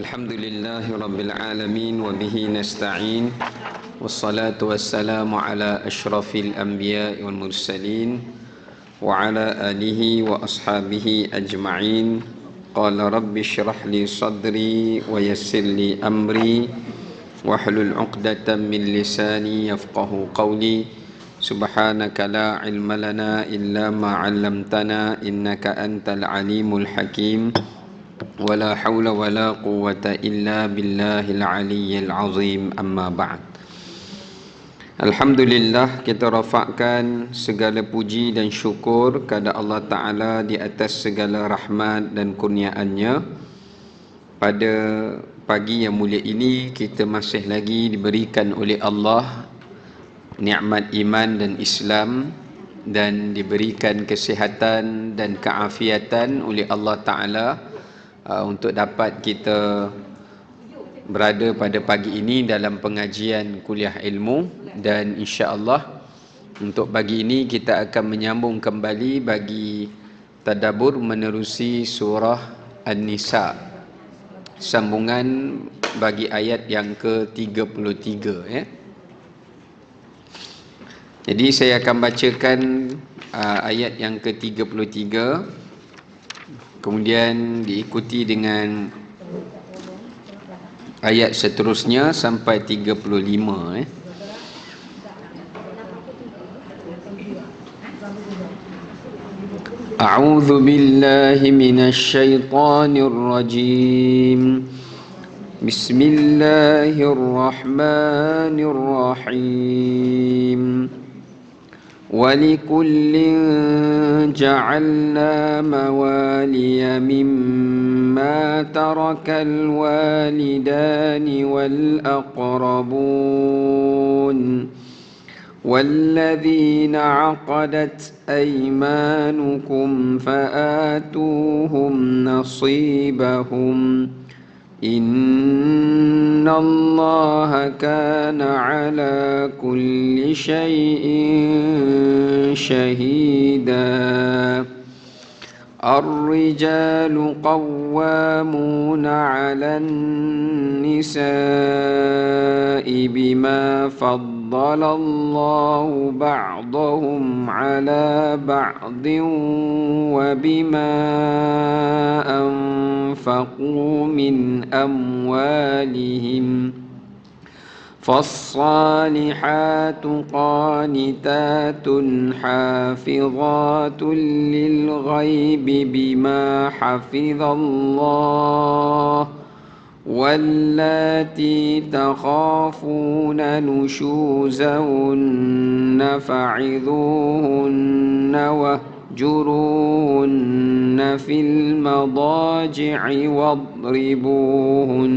Alhamdulillahi Rabbil Alamin wa bihi nasta'in wassalatu wassalamu ala ashrafil anbiya'i wal mursalin wa ala alihi wa ashabihi ajma'in. Qala rabbi shrah li sadri wa yassir li amri wahlul 'uqdatam min lisani yafqahu qawli. Subhanaka la ilma lana illa ma 'allamtana innaka antal alimul hakim. Wala haula wala quwwata illa billahil aliyyil azim. Amma ba'd. Alhamdulillah, kita rafakkan segala puji dan syukur kepada Allah Ta'ala di atas segala rahmat dan kurniaannya. Pada pagi yang mulia ini, kita masih lagi diberikan oleh Allah nikmat iman dan Islam, dan diberikan kesihatan dan keafiatan oleh Allah Ta'ala untuk dapat kita berada pada pagi ini dalam pengajian kuliah ilmu. Dan insya-Allah untuk pagi ini kita akan menyambung kembali bagi tadabbur menerusi surah An-Nisa, sambungan bagi ayat yang ke-33 ya. Jadi saya akan bacakan ayat yang ke-33, kemudian diikuti dengan ayat seterusnya sampai 35 A'udzu billahi minasy syaithanir rajim. Bismillahirrahmanirrahim. وَلِكُلٍّ جَعَلْنَا مَوَالِيَ مِمَّا تَرَكَ الْوَالِدَانِ وَالْأَقْرَبُونَ وَالَّذِينَ عَقَدَتْ أَيْمَانُكُمْ فَآتُوهُمْ نَصِيبَهُمْ إِنَّ اللَّهَ كَانَ عَلَى كُلِّ شَيْءٍ شَهِيدًا. الرِّجَالُ قَوَّامُونَ عَلَى النِّسَاءِ بِمَا فَضَّلَ اللَّهُ بَعْضَهُمْ عَلَى بَعْضٍ وَبِمَا أَنفَقُوا مِنْ أَمْوَالِهِمْ. فالصالحات قانتات حافظات للغيب بما حفظ الله واللاتي تخافون نشوزهن فعظوهن واهجروهن في المضاجع واضربوهن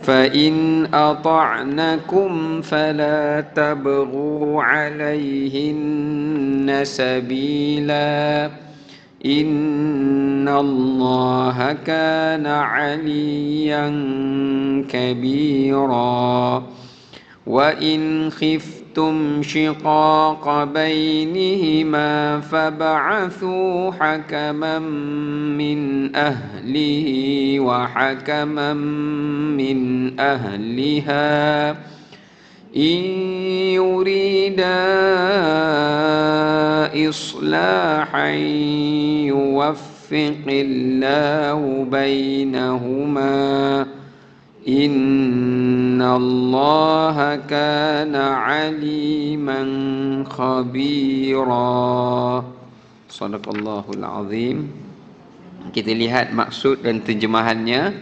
فإن أطعنكم فلا تبغوا عليهن سبيلا إن الله كان عليا كبيرا. وإن خفتم شقاق بينهما فابعثوا حكما من أهله وحكما من أهلها إن يريدا إصلاحا يوفق الله بينهما إن الله كان عليما خبيرا. Sadaqallahul azim. Kita lihat maksud dan terjemahannya.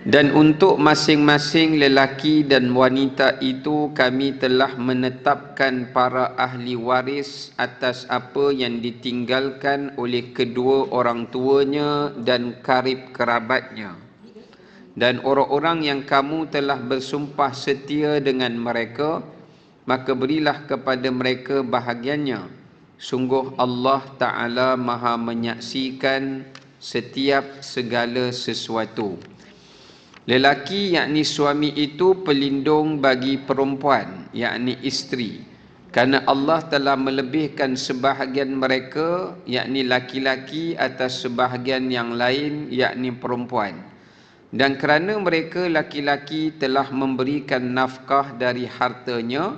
Dan untuk masing-masing lelaki dan wanita itu kami telah menetapkan para ahli waris atas apa yang ditinggalkan oleh kedua orang tuanya dan karib kerabatnya. Dan orang-orang yang kamu telah bersumpah setia dengan mereka, maka berilah kepada mereka bahagiannya. Sungguh Allah Ta'ala Maha menyaksikan setiap segala sesuatu. Lelaki yakni suami itu pelindung bagi perempuan yakni isteri. Kerana Allah telah melebihkan sebahagian mereka, yakni laki-laki, atas sebahagian yang lain, yakni perempuan. Dan kerana mereka laki-laki telah memberikan nafkah dari hartanya,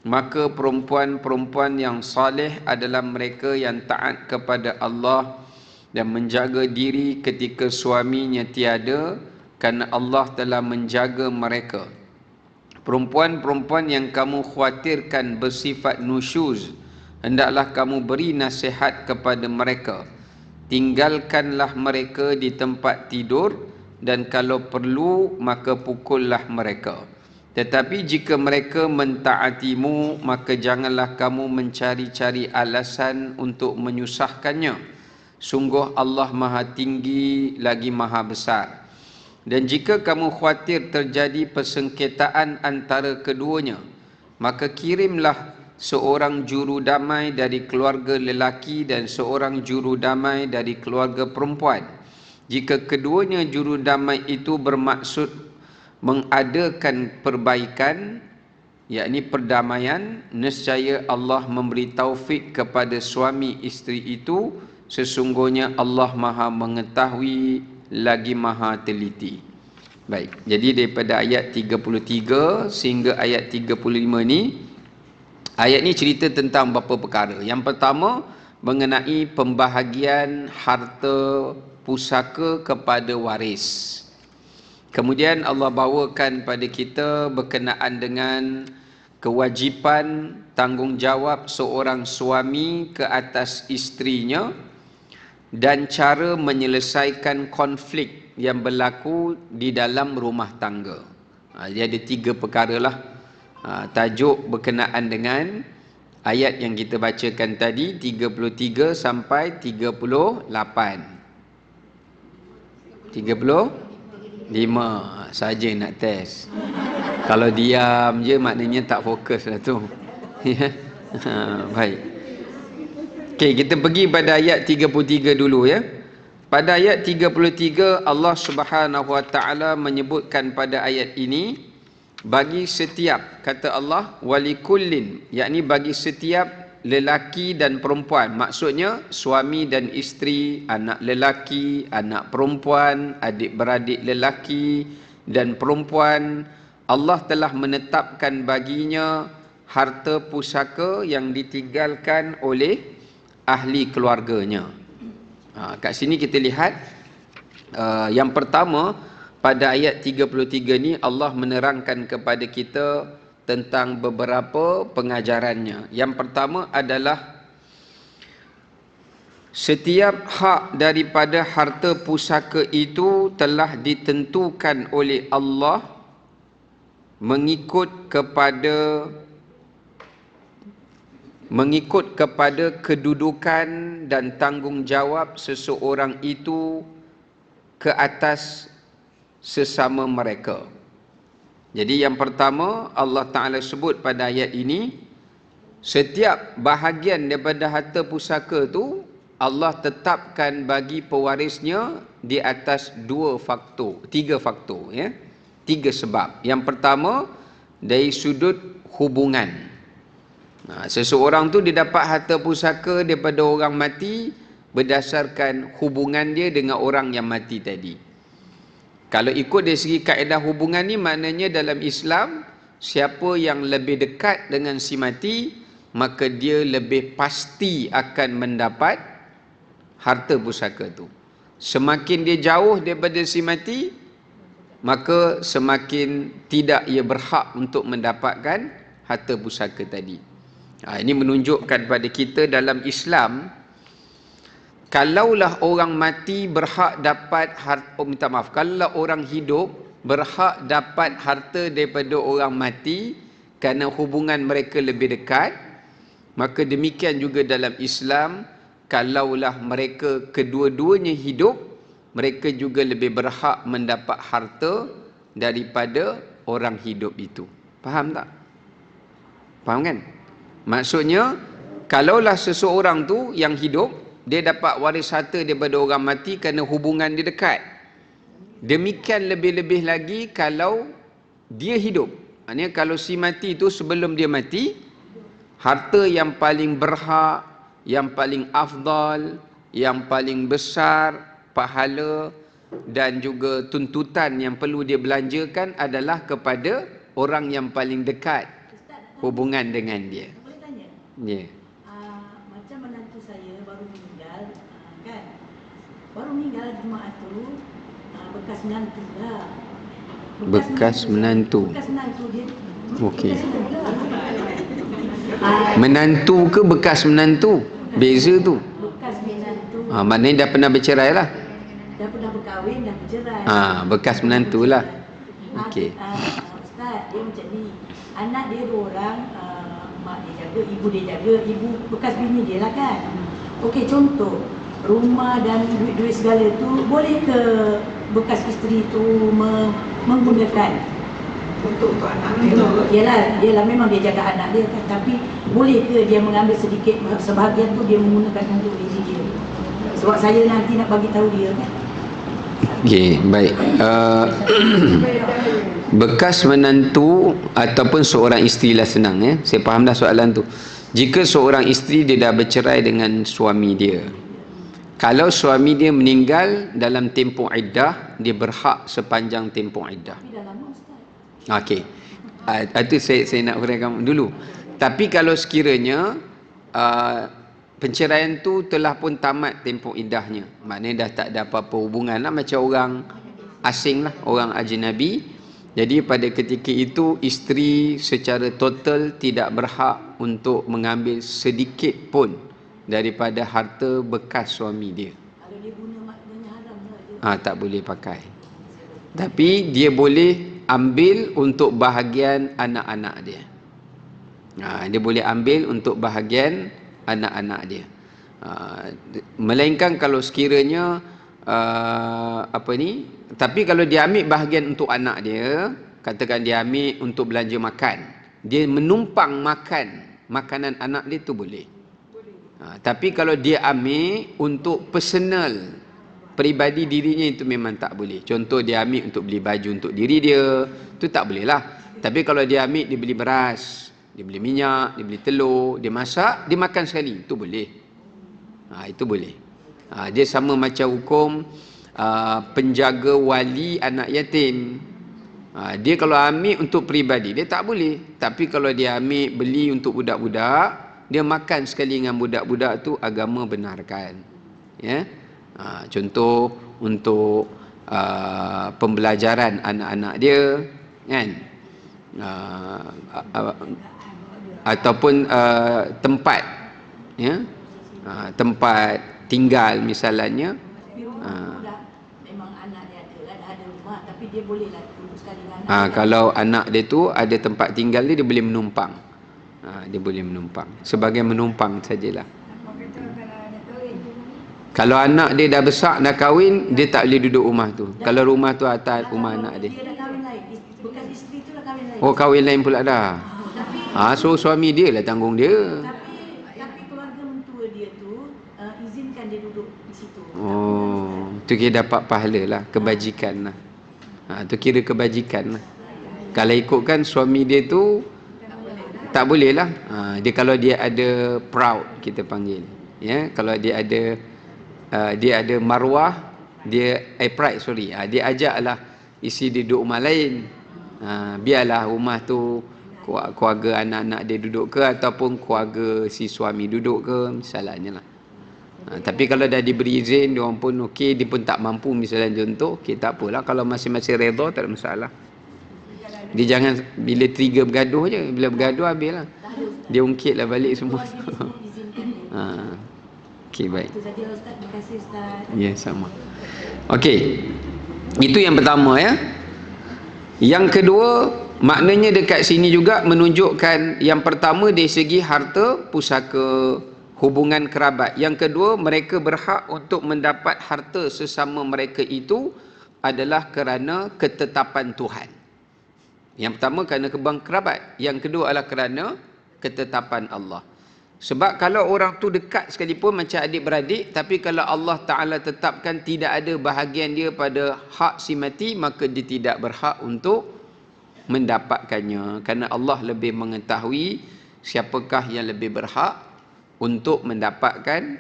maka perempuan-perempuan yang saleh adalah mereka yang taat kepada Allah dan menjaga diri ketika suaminya tiada, kerana Allah telah menjaga mereka. Perempuan-perempuan yang kamu khawatirkan bersifat nusyuz, hendaklah kamu beri nasihat kepada mereka. Tinggalkanlah mereka di tempat tidur, dan kalau perlu maka pukullah mereka. Tetapi jika mereka mentaatimu, maka janganlah kamu mencari-cari alasan untuk menyusahkannya. Sungguh Allah Maha Tinggi lagi Maha Besar. Dan jika kamu khawatir terjadi persengketaan antara keduanya, maka kirimlah seorang juru damai dari keluarga lelaki dan seorang juru damai dari keluarga perempuan. Jika keduanya juru damai itu bermaksud mengadakan perbaikan, yakni perdamaian, nescaya Allah memberi taufik kepada suami isteri itu. Sesungguhnya Allah Maha mengetahui lagi Maha teliti. Baik, jadi daripada ayat 33 sehingga ayat 35 ni, ayat ni cerita tentang beberapa perkara. Yang pertama, mengenai pembahagian harta pusaka kepada waris. Kemudian Allah bawakan pada kita berkenaan dengan kewajipan tanggungjawab seorang suami ke atas isterinya dan cara menyelesaikan konflik yang berlaku di dalam rumah tangga. Dia ada 3 perkara lah. Tajuk berkenaan dengan ayat yang kita bacakan tadi, 33 sampai 38. 35 saja nak test. Kalau diam je maknanya tak fokus lah tu. Baik. Okey, kita pergi pada ayat 33 dulu ya. Pada ayat 33 Allah Subhanahu Wa Taala menyebutkan pada ayat ini, bagi setiap, kata Allah, walikullin, yakni bagi setiap lelaki dan perempuan. Maksudnya suami dan isteri, anak lelaki, anak perempuan, adik-beradik lelaki dan perempuan, Allah telah menetapkan baginya harta pusaka yang ditinggalkan oleh ahli keluarganya. Kat sini kita lihat yang pertama, pada ayat 33 ni Allah menerangkan kepada kita tentang beberapa pengajarannya. Yang pertama adalah setiap hak daripada harta pusaka itu telah ditentukan oleh Allah mengikut kepada kedudukan dan tanggungjawab seseorang itu ke atas sesama mereka. Jadi yang pertama Allah Ta'ala sebut pada ayat ini, setiap bahagian daripada harta pusaka tu Allah tetapkan bagi pewarisnya di atas 3 faktor ya. 3 sebab. Yang pertama, dari sudut hubungan. Seseorang tu dia dapat harta pusaka daripada orang mati berdasarkan hubungan dia dengan orang yang mati tadi. Kalau ikut dari segi kaedah hubungan ni, maknanya dalam Islam, siapa yang lebih dekat dengan si mati, maka dia lebih pasti akan mendapat harta pusaka tu. Semakin dia jauh daripada si mati, maka semakin tidak ia berhak untuk mendapatkan harta pusaka tadi. Ini menunjukkan pada kita dalam Islam, kalaulah orang mati berhak dapat harta, kalaulah orang hidup berhak dapat harta daripada orang mati kerana hubungan mereka lebih dekat, maka demikian juga dalam Islam, kalaulah mereka kedua-duanya hidup, mereka juga lebih berhak mendapat harta daripada orang hidup itu. Faham tak? Faham kan? Maksudnya, kalaulah seseorang tu yang hidup, dia dapat waris harta daripada orang mati kerana hubungan dia dekat. Demikian lebih-lebih lagi kalau dia hidup. Maksudnya kalau si mati tu sebelum dia mati, harta yang paling berhak, yang paling afdal, yang paling besar pahala dan juga tuntutan yang perlu dia belanjakan adalah kepada orang yang paling dekat hubungan dengan dia. Boleh tanya? Ya. Yeah. Macam menantu saya baru meninggal, kan? Baru meninggal jemaah tu bekas menantu lah. Bekas menantu. Bekas menantu dia. Okey. Menantu ke bekas menantu? Beza tu. Bekas menantu. Maknanya dah pernah bercerai lah. Dah pernah berkahwin dan bercerai. Bekas menantu lah. Okey. Ustaz, dia macam ni. Anak dia 2 orang, mak dia jaga, ibu dia jaga, ibu bekas bini dia lah kan. Okey, contoh rumah dan duit-duit segala tu boleh ke bekas isteri tu menggunakan untuk anak dia? Yalah memang dia jaga anak dia kan, tapi boleh ke dia mengambil sedikit sebahagian tu dia menggunakan untuk diri dia? Sebab saya nanti nak bagi tahu dia kan. Okey, baik. Bekas menantu ataupun seorang isteri lah senang ya. Saya faham dah soalan tu. Jika seorang isteri dia dah bercerai dengan suami dia, kalau suami dia meninggal dalam tempoh iddah, dia berhak sepanjang tempoh iddah. Tapi dah lama Ustaz. Okey. Itu saya nak huraikan dulu. Tapi kalau sekiranya perceraian tu telah pun tamat tempoh iddahnya, maknanya dah tak ada apa-apa hubungan lah, macam orang asing lah, orang ajnabi. Jadi pada ketika itu isteri secara total tidak berhak untuk mengambil sedikit pun daripada harta bekas suami dia. Kalau dia guna maknanya haram lah dia. Tak boleh pakai. Tapi dia boleh ambil untuk bahagian anak-anak dia. Dia boleh ambil untuk bahagian anak-anak dia. Melainkan kalau sekiranya tapi kalau dia ambil bahagian untuk anak dia, katakan dia ambil untuk belanja makan, dia menumpang makan makanan anak dia tu boleh. Tapi kalau dia ambil untuk personal, peribadi dirinya, itu memang tak boleh. Contoh dia ambil untuk beli baju untuk diri dia, tu tak boleh lah. Tapi kalau dia ambil, dia beli beras, dia beli minyak, dia beli telur, dia masak, dia makan sekali, itu boleh. Itu boleh. Dia sama macam hukum penjaga wali anak yatim. Dia kalau ambil untuk peribadi, dia tak boleh. Tapi kalau dia ambil beli untuk budak-budak, dia makan sekali dengan budak-budak tu, agama benarkan. Ya. Contoh untuk pembelajaran anak-anak dia, kan? Ataupun tempat, ya, tempat tinggal misalnya. Memang anak dia ada rumah, tapi dia boleh lah duduk sekali dengan anak. Kalau anak dia tu ada tempat tinggal dia boleh menumpang. Dia boleh menumpang sebagai menumpang sajalah. Kalau anak dia dah besar, dah kahwin, dia tak boleh duduk rumah tu. Kalau rumah tu atas rumah anak dia. Dia dah kahwin lain, bekas isteri tu dah kahwin lain. Kahwin lain pula dah. So suami dia lah tanggung dia. Tapi keluarga mentua dia tu izinkan dia duduk di situ. Tu kira dapat pahala lah, kebajikan lah. Tu kira kebajikan lah. Kalau ikutkan suami dia tu tak boleh lah. Dia kalau dia ada proud, kita panggil. Ya, kalau dia ada maruah, dia pride, sorry. Dia ajaklah isi dia duduk rumah lain. Biarlah rumah tu keluarga anak-anak dia duduk ke, ataupun keluarga si suami duduk ke, misalnya lah. Tapi kalau dah diberi izin, dia orang pun okey, dia pun tak mampu misalnya contoh, okey, tak apalah, kalau masing-masing redha tak ada masalah. Dia jangan bila trigger bergaduh je, bila bergaduh habislah. Dia ungkitlah balik semua. Okey, baik. Itu saja Ustaz, terima kasih Ustaz. Ya, sama. Okey. Itu yang pertama ya. Yang kedua, maknanya dekat sini juga menunjukkan yang pertama dari segi harta pusaka, hubungan kerabat. Yang kedua, mereka berhak untuk mendapat harta sesama mereka itu adalah kerana ketetapan Tuhan. Yang pertama kerana kebang kerabat, yang kedua adalah kerana ketetapan Allah. Sebab kalau orang tu dekat sekalipun macam adik-beradik, tapi kalau Allah Ta'ala tetapkan tidak ada bahagian dia pada hak si mati, maka dia tidak berhak untuk mendapatkannya. Kerana Allah lebih mengetahui siapakah yang lebih berhak untuk mendapatkan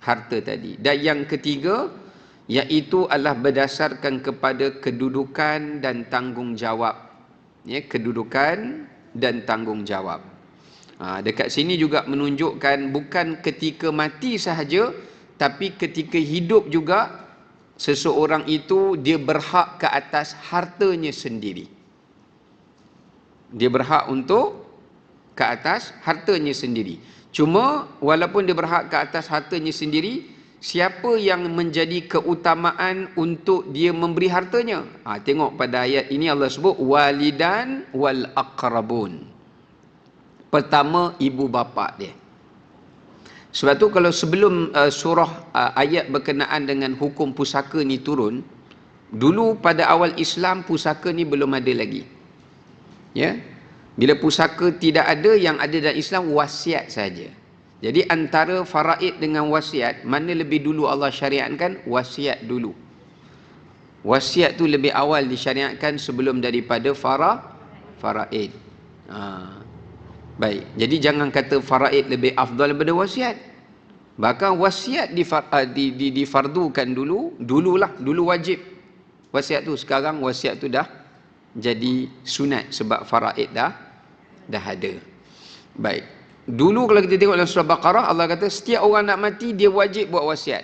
harta tadi. Dan yang ketiga, iaitu adalah berdasarkan kepada kedudukan dan tanggungjawab. Ya, kedudukan dan tanggungjawab. Dekat sini juga menunjukkan bukan ketika mati sahaja, tapi ketika hidup juga seseorang itu dia berhak ke atas hartanya sendiri. Dia berhak untuk ke atas hartanya sendiri. Cuma walaupun dia berhak ke atas hartanya sendiri, siapa yang menjadi keutamaan untuk dia memberi hartanya? Tengok pada ayat ini Allah sebut walidan wal aqrabun. Pertama, ibu bapa dia. Sebab tu kalau sebelum surah ayat berkenaan dengan hukum pusaka ni turun, dulu pada awal Islam pusaka ni belum ada lagi. Ya. Bila pusaka tidak ada, yang ada dalam Islam wasiat saja. Jadi antara faraid dengan wasiat, mana lebih dulu Allah syariatkan? Wasiat dulu. Wasiat tu lebih awal disyariatkan sebelum daripada faraid. Baik. Jadi jangan kata faraid lebih afdal daripada wasiat. Bahkan wasiat difardukan dulu wajib wasiat tu. Sekarang wasiat tu dah jadi sunat sebab faraid dah ada. Baik. Dulu kalau kita tengok dalam surah Baqarah, Allah kata setiap orang nak mati dia wajib buat wasiat.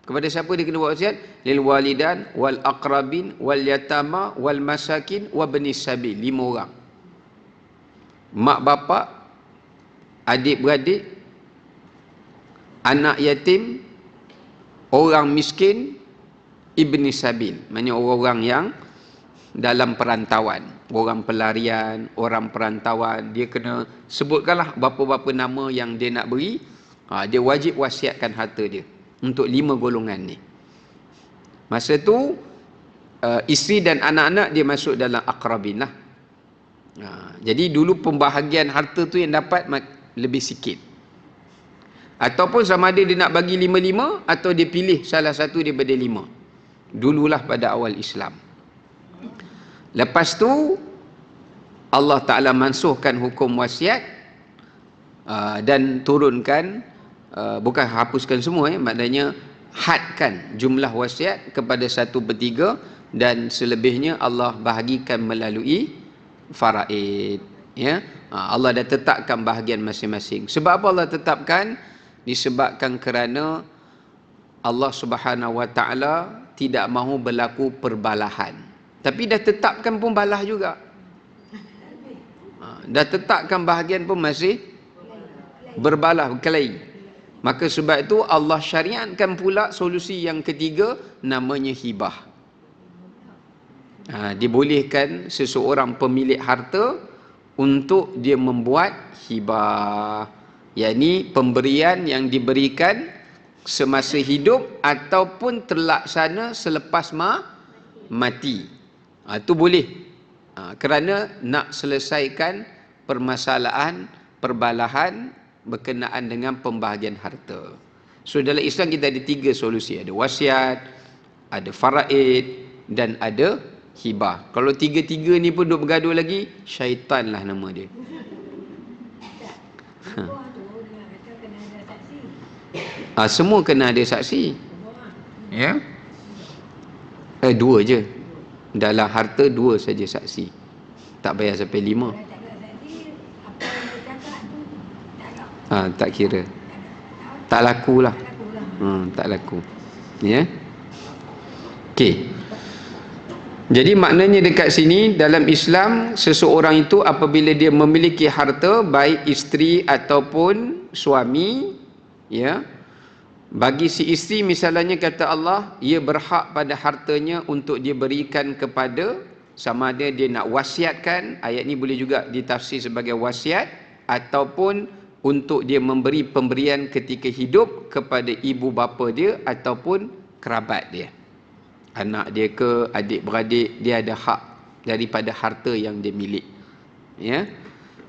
Kepada siapa dia kena buat wasiat? Lil walidan wal aqrabin wal yatama wal masakin wa benis sabil. 5 orang. Mak bapak, adik-beradik, anak yatim, orang miskin, ibni sabil. Maksudnya orang-orang yang dalam perantauan, orang pelarian, orang perantauan, dia kena sebutkanlah berapa-berapa nama yang dia nak beri. Dia wajib wasiatkan harta dia untuk 5 golongan ni. Masa tu isteri dan anak-anak dia masuk dalam aqrabin lah. Jadi dulu pembahagian harta tu yang dapat lebih sikit. Ataupun sama ada dia nak bagi 5-5 atau dia pilih salah satu daripada 5. Dululah pada awal Islam. Lepas tu Allah Ta'ala mansuhkan hukum wasiat dan turunkan, bukan hapuskan semua, maknanya hadkan jumlah wasiat kepada 1/3 dan selebihnya Allah bahagikan melalui faraid. Ya, Allah dah tetapkan bahagian masing-masing. Sebab apa Allah tetapkan? Disebabkan kerana Allah Subhanahu Wa Ta'ala tidak mahu berlaku perbalahan. Tapi dah tetapkan pun balah juga. Dah tetapkan bahagian pun masih berbalah, berkelahi. Maka sebab itu Allah syariatkan pula solusi yang ketiga, namanya hibah. Dibolehkan seseorang pemilik harta untuk dia membuat hibah, yakni pemberian yang diberikan semasa hidup ataupun terlaksana selepas mati. Itu boleh, kerana nak selesaikan permasalahan perbalahan berkenaan dengan pembahagian harta. So dalam Islam kita ada 3 solusi, ada wasiat, ada faraid dan ada hibah. Kalau 3-3 ni pun duk bergaduh lagi, syaitan lah nama dia. Semua kena ada saksi. Ya. 2 je. Dalam harta 2 saja saksi. Tak payah sampai 5. Tak kira. Tak laku lah. Tak laku. Ya. Okey. Jadi maknanya dekat sini dalam Islam, seseorang itu apabila dia memiliki harta, baik isteri ataupun suami, ya, bagi si isteri misalnya kata Allah, ia berhak pada hartanya untuk dia berikan kepada, sama ada dia nak wasiatkan, ayat ni boleh juga ditafsir sebagai wasiat, ataupun untuk dia memberi pemberian ketika hidup kepada ibu bapa dia ataupun kerabat dia, anak dia ke adik-beradik, dia ada hak daripada harta yang dia milik. Ya,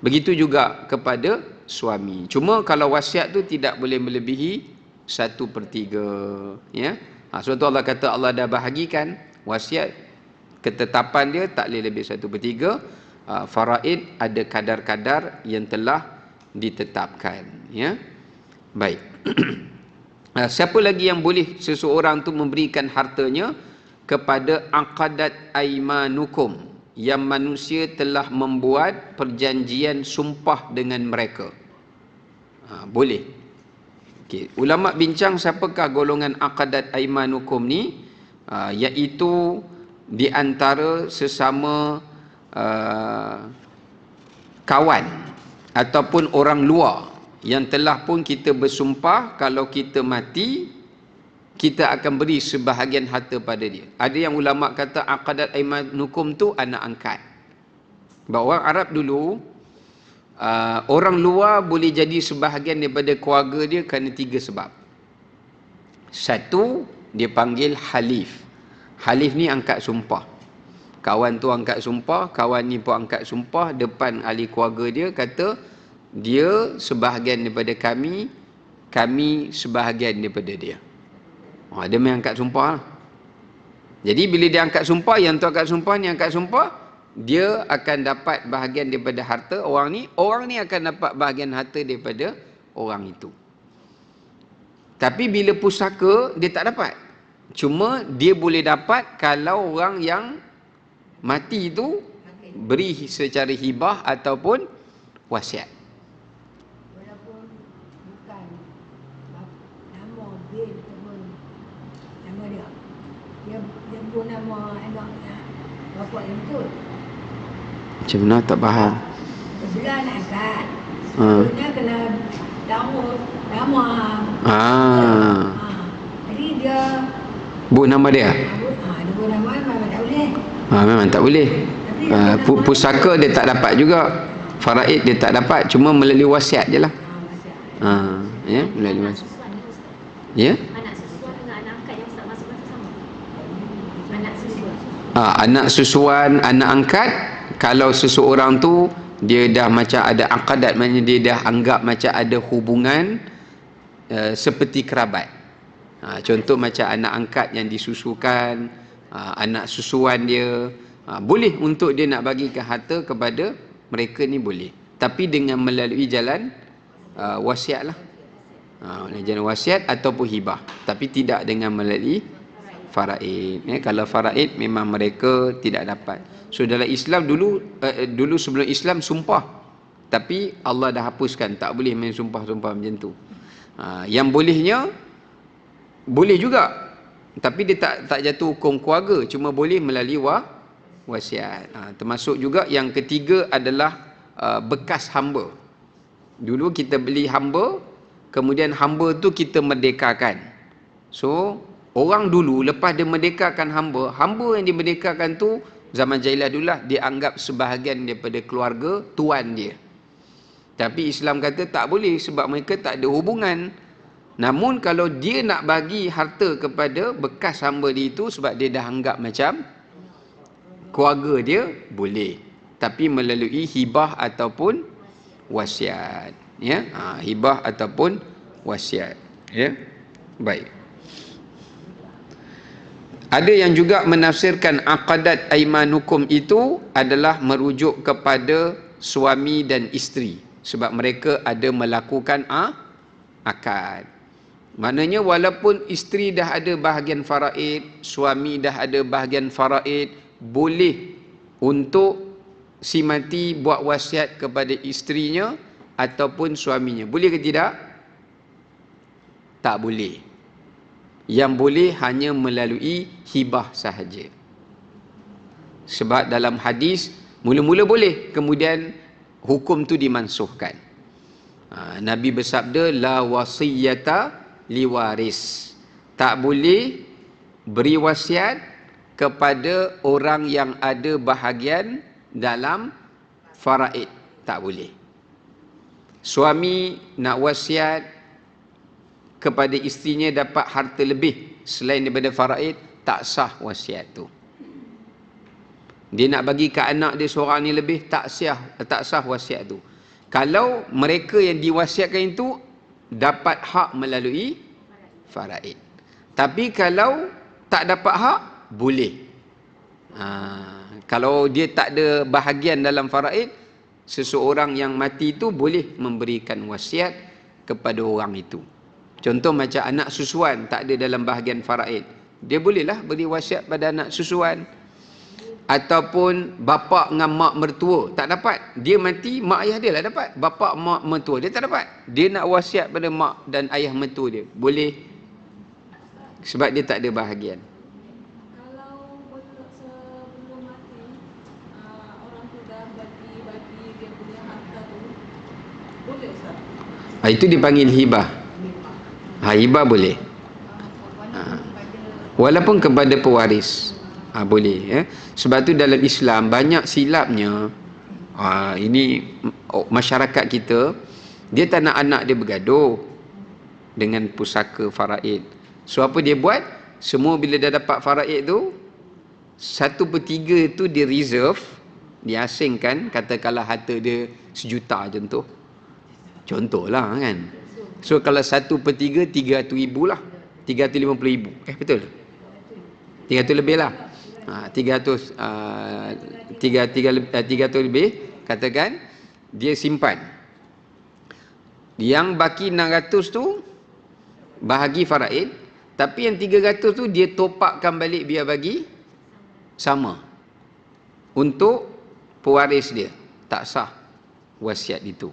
begitu juga kepada suami. Cuma kalau wasiat tu tidak boleh melebihi 1/3. Ya. Sebab tu Allah kata Allah dah bahagikan wasiat, ketetapan dia tak boleh lebih 1/3. Faraid ada kadar-kadar yang telah ditetapkan, ya. Baik. Siapa lagi yang boleh seseorang tu memberikan hartanya kepada aqadat aimanukum, yang manusia telah membuat perjanjian sumpah dengan mereka? Boleh. Okay. Ulama bincang siapakah golongan aqadat aimanukum ni, iaitu di antara sesama kawan ataupun orang luar yang telah pun kita bersumpah kalau kita mati kita akan beri sebahagian harta pada dia. Ada yang ulama kata aqadat aimanukum tu anak angkat. Sebab orang Arab dulu, orang luar boleh jadi sebahagian daripada keluarga dia kerana 3 sebab. Satu, dia panggil halif. Halif ni angkat sumpah. Kawan tu angkat sumpah, kawan ni pun angkat sumpah depan ahli keluarga dia, kata dia sebahagian daripada kami, kami sebahagian daripada dia. Dia main angkat sumpah lah. Jadi bila dia angkat sumpah, yang tu angkat sumpah, ni angkat sumpah, dia akan dapat bahagian daripada harta orang ni akan dapat bahagian harta daripada orang itu. Tapi bila pusaka, dia tak dapat. Cuma dia boleh dapat kalau orang yang mati itu beri secara hibah ataupun wasiat. Walaupun bukan nama dia ataupun nama dia. Dia pun nama anaknya bapak yang betul. Macam mana tak faham? Sebelah anak angkat. Sebelumnya kena nama. Jadi dia Bu nama dia? dia pun nama memang tak boleh. Memang tak boleh. Pusaka dia tak dapat juga. Faraid dia tak dapat, cuma melalui wasiat je lah. Ya, melalui wasiat. Ya? Anak susuan dengan anak angkat yang tak masuk sama. Anak susuan. Anak susuan, anak angkat, kalau seseorang tu dia dah macam ada aqadat, maknanya dia dah anggap macam ada hubungan seperti kerabat. Contoh macam anak angkat yang disusukan, anak susuan dia, boleh untuk dia nak bagikan harta kepada mereka ni boleh. Tapi dengan melalui jalan wasiat lah. Jalan wasiat ataupun hibah. Tapi tidak dengan melalui faraid. Kalau faraid memang mereka tidak dapat. So dalam Islam dulu sebelum Islam sumpah. Tapi Allah dah hapuskan. Tak boleh main sumpah-sumpah macam tu. Yang bolehnya, boleh juga. Tapi dia tak jatuh hukum keluarga. Cuma boleh melalui wasiat. Termasuk juga yang ketiga adalah bekas hamba. Dulu kita beli hamba, kemudian hamba tu kita merdekakan. So orang dulu lepas dia merdekakan hamba yang dimerdekakan tu zaman jahiliah dulu lah, dia anggap sebahagian daripada keluarga tuan dia. Tapi Islam kata tak boleh sebab mereka tak ada hubungan. Namun kalau dia nak bagi harta kepada bekas hamba dia itu sebab dia dah anggap macam keluarga dia, boleh. Tapi melalui hibah ataupun wasiat. Ya, hibah ataupun wasiat. Ya, baik. Ada yang juga menafsirkan aqadat aimanukum itu adalah merujuk kepada suami dan isteri. Sebab mereka ada melakukan akad. Maknanya walaupun isteri dah ada bahagian faraid, suami dah ada bahagian faraid, boleh untuk si mati buat wasiat kepada isterinya ataupun suaminya. Boleh ke tidak? Tak boleh. Yang boleh hanya melalui hibah sahaja. Sebab dalam hadis mula-mula boleh, kemudian hukum tu dimansuhkan. Nabi bersabda la wasiyata liwaris. Tak boleh beri wasiat kepada orang yang ada bahagian dalam faraid. Tak boleh. Suami nak wasiat kepada isterinya dapat harta lebih selain daripada faraid, tak sah wasiat tu. Dia nak bagi ke anak dia seorang ni lebih, tak sah wasiat tu. Kalau mereka yang diwasiatkan itu dapat hak melalui faraid. Tapi kalau tak dapat hak, boleh. Kalau dia tak ada bahagian dalam faraid, seseorang yang mati itu boleh memberikan wasiat kepada orang itu. Contoh macam anak susuan tak ada dalam bahagian faraid, dia bolehlah beri wasiat pada anak susuan. Ataupun bapa dengan mak mertua tak dapat, dia mati, mak ayah dia lah dapat, bapa mak mertua dia tak dapat, dia nak wasiat pada mak dan ayah mertua dia, boleh, sebab dia tak ada bahagian. Kalau sebelum mati, orang tu dah bagi dia punya harta tu, boleh Ustaz? Itu dipanggil hibah. Hibah boleh. Walaupun kepada pewaris. Boleh. Sebab tu dalam Islam banyak silapnya. Ini masyarakat kita, dia tak nak anak dia bergaduh dengan pusaka faraid. So apa dia buat? Semua bila dah dapat faraid tu, 1/3 tu dia reserve, dia asingkan. Katakanlah harta dia 1 juta contohlah kan. So kalau 1/3 300,000 lah, 350,000. Betul? 300 lebih lah. 300 lebih, katakan dia simpan. Yang baki 600 tu bahagi faraid, tapi yang 300 tu dia topakkan balik biar bagi sama untuk pewaris dia. Tak sah wasiat itu.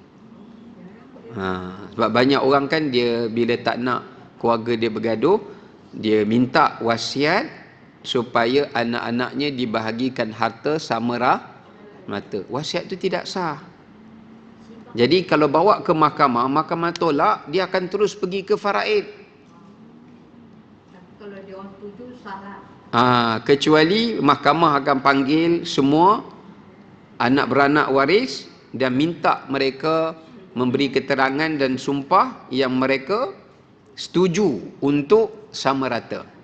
Sebab banyak orang kan, dia bila tak nak keluarga dia bergaduh, dia minta wasiat supaya anak-anaknya dibahagikan harta sama rata. Wasiat itu tidak sah. Jadi kalau bawa ke mahkamah, mahkamah tolak, dia akan terus pergi ke faraid. Kalau dia orang setuju, salah. Kecuali mahkamah akan panggil semua anak beranak waris dan minta mereka memberi keterangan dan sumpah yang mereka setuju untuk sama rata.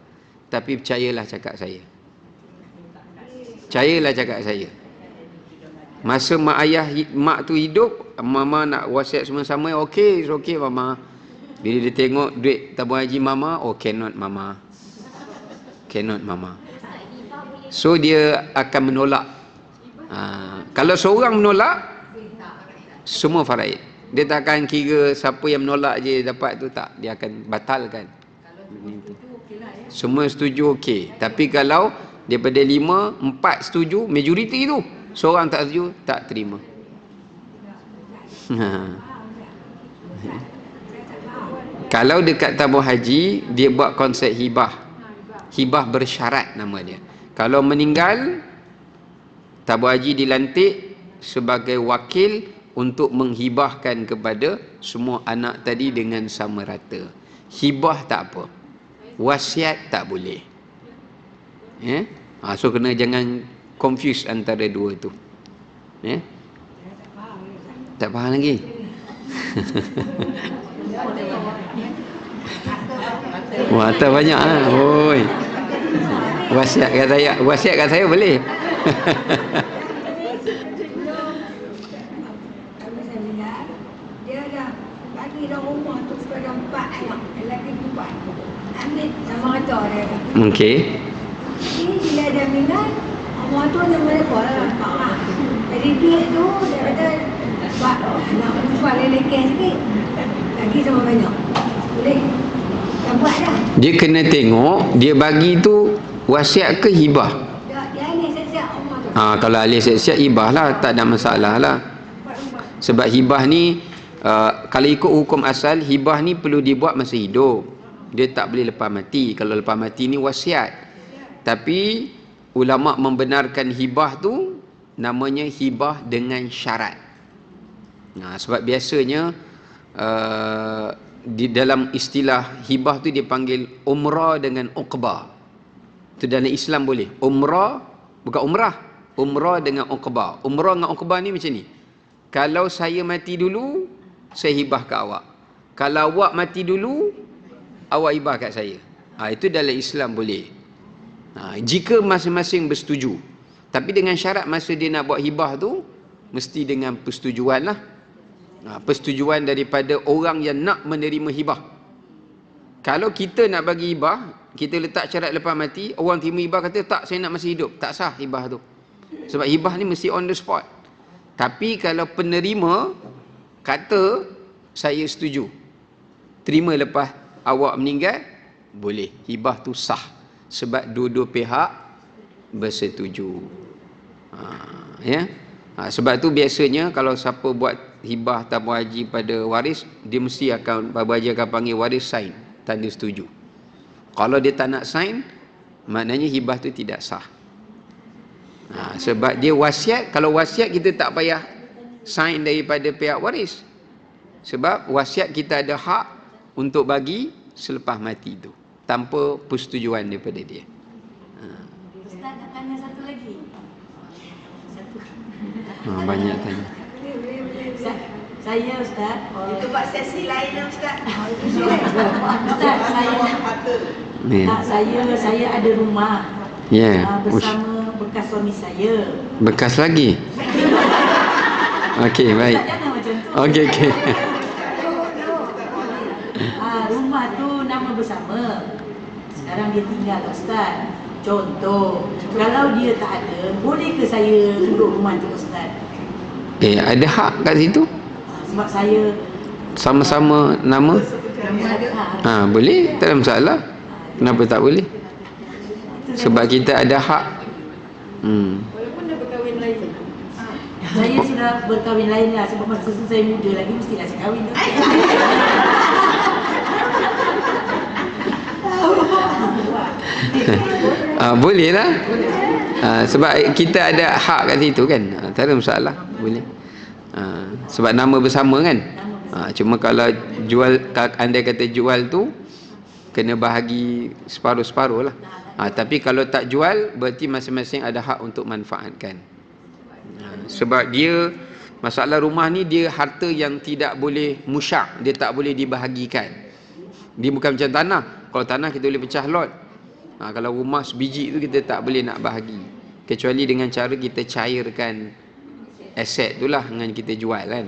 Tapi percayalah cakap saya. Masa mak tu hidup, mama nak wasiat semua sama, okey mama. Bila dia tengok duit tabung haji mama, cannot mama. So dia akan menolak. Kalau seorang menolak, semua faraid. Dia tak akan kira siapa yang menolak je dapat tu, tak. Dia akan batalkan. Semua setuju okey. Tapi kalau daripada 5, 4 setuju, majoriti tu, seorang tak setuju, tak terima. Kalau dekat tabung haji, dia buat konsep hibah. Hibah bersyarat nama dia. Kalau meninggal, tabung haji dilantik sebagai wakil untuk menghibahkan kepada semua anak tadi dengan sama rata. Hibah tak apa. Wasiat tak boleh. So kena jangan confuse antara dua tu. Tak faham lagi. Harta banyak lah. Oi. Wasiat kat saya boleh. Dia dah bagi dah rumah tu kepada 4 anak, lelaki 4. Ambil sama rata dia. Okey. Ini bila dia meninggal, rumah tu nama mereka lah. Jadi duit tu dia kata buat anak perempuan lelaki sikit, lagi sama banyak. Boleh? Dah buat dah. Dia kena tengok dia bagi tu wasiat ke hibah. Dia ni siap-siap rumah tu. Kalau ahli siap-siap hibah lah, tak ada masalah lah. Sebab hibah ni kalau ikut hukum asal, hibah ni perlu dibuat masa hidup. Dia tak boleh lepas mati. Kalau lepas mati ni wasiat. Tapi ulama membenarkan hibah tu namanya hibah dengan syarat. Sebab biasanya di dalam istilah hibah tu dipanggil umrah dengan uqbah. Itu dalam Islam boleh. Umrah, bukan umrah. Umrah dengan uqbah. Umrah dengan uqbah ni macam ni. Kalau saya mati dulu, saya hibah ke awak. Kalau awak mati dulu, awak hibah kat saya. Itu dalam Islam boleh. Jika masing-masing bersetuju. Tapi dengan syarat masa dia nak buat hibah tu, mesti dengan persetujuan lah. Persetujuan daripada orang yang nak menerima hibah. Kalau kita nak bagi hibah, kita letak syarat lepas mati, orang terima hibah kata, tak, saya nak masih hidup. Tak sah hibah tu. Sebab hibah ni mesti on the spot. Tapi kalau penerima kata saya setuju, terima lepas awak meninggal, boleh. Hibah tu sah sebab dua-dua pihak bersetuju. Ya. Sebab tu biasanya kalau siapa buat hibah tabung haji pada waris, dia mesti akan, Babu Haji akan panggil waris sign, tanda setuju. Kalau dia tak nak sign, maknanya hibah tu tidak sah. Sebab dia wasiat. Kalau wasiat kita tak payah sign daripada pihak waris, sebab wasiat kita ada hak untuk bagi selepas mati tu tanpa persetujuan daripada dia. Ustaz nak tanya satu lagi. Banyak tanya. Saya Ustaz, Itu buat sesi lain lah Ustaz. Ustaz saya ada rumah. Ya. Bersama bekas suami saya. Bekas lagi. Okey, baik. Ustaz jangan macam tu. Okey. Rumah tu nama bersama. Sekarang dia tinggal Ustaz. Contoh, kalau dia tak ada, boleh ke saya duduk rumah tu Ustaz? Ada hak kat situ. Sebab saya Sama-sama nama. Boleh, tak ada masalah. Kenapa tak boleh? Sebab kita ada hak. Walaupun dah berkahwin lain. Saya sudah berkahwin lain lah. Sebab masa tu saya muda lagi, mestilah saya kahwin tu. Boleh lah. Sebab kita ada hak kat situ kan. Tak ada masalah. Boleh. Sebab nama bersama kan. Cuma kalau jual, andai kata jual tu kena bahagi separuh-separuh lah. Tapi kalau tak jual, berarti masing-masing ada hak untuk manfaatkan. Sebab dia, masalah rumah ni, dia harta yang tidak boleh musyak, dia tak boleh dibahagikan. Dia bukan macam tanah. Kalau tanah kita boleh pecah lot. Kalau rumah sebiji tu kita tak boleh nak bahagi, kecuali dengan cara kita cairkan aset tu lah dengan kita jual kan.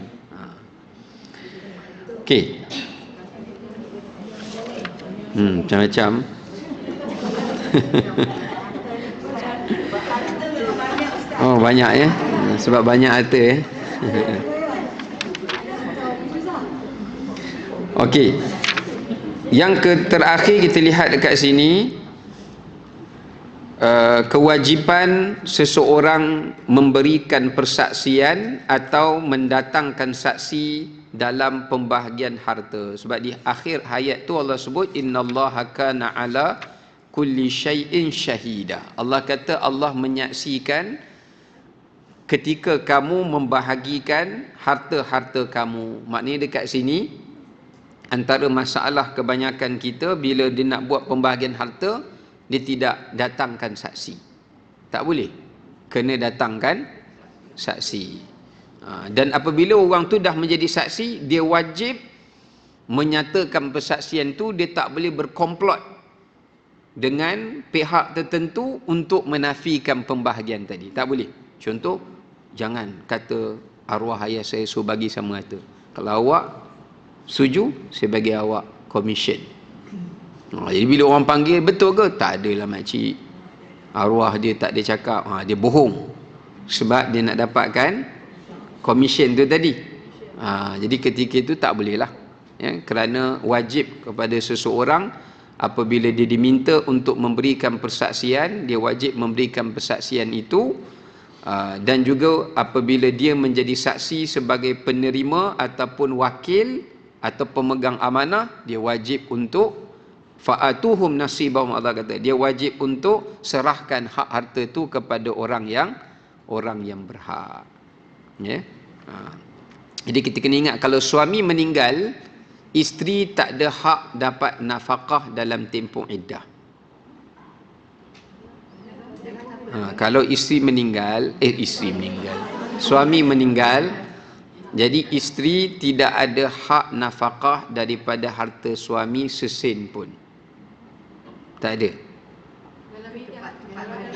Okey. Macam-macam. Oh, banyak ya. Sebab banyak harta ya. Okey. Yang terakhir kita lihat dekat sini, kewajipan seseorang memberikan persaksian atau mendatangkan saksi dalam pembahagian harta. Sebab di akhir ayat tu Allah sebut innallaha kana ala kulli syai'in syahida. Allah kata Allah menyaksikan ketika kamu membahagikan harta-harta kamu. Maknanya dekat sini antara masalah kebanyakan kita, bila dia nak buat pembahagian harta, dia tidak datangkan saksi. Tak boleh. Kena datangkan saksi. Dan apabila orang tu dah menjadi saksi, dia wajib menyatakan persaksian tu. Dia tak boleh berkomplot dengan pihak tertentu untuk menafikan pembahagian tadi. Tak boleh. Contoh, jangan kata arwah ayah saya suruh bagi sama harta. Kalau awak setuju, saya bagi awak komisen. Jadi bila orang panggil, betul ke? Tak adalah makcik, arwah dia tak ada cakap. Dia bohong. Sebab dia nak dapatkan komisen tu tadi. Jadi ketika itu tak boleh lah ya, kerana wajib kepada seseorang apabila dia diminta untuk memberikan persaksian, dia wajib memberikan persaksian itu. Dan juga apabila dia menjadi saksi sebagai penerima ataupun wakil atau pemegang amanah, dia wajib untuk fa'atuhum nasibahum. Allah kata dia wajib untuk serahkan hak harta tu kepada orang yang berhak ya. Jadi kita kena ingat, kalau suami meninggal, isteri tak ada hak dapat nafkah dalam tempoh iddah. Kalau suami meninggal, jadi isteri tidak ada hak nafkah daripada harta suami sesen pun. Tak ada.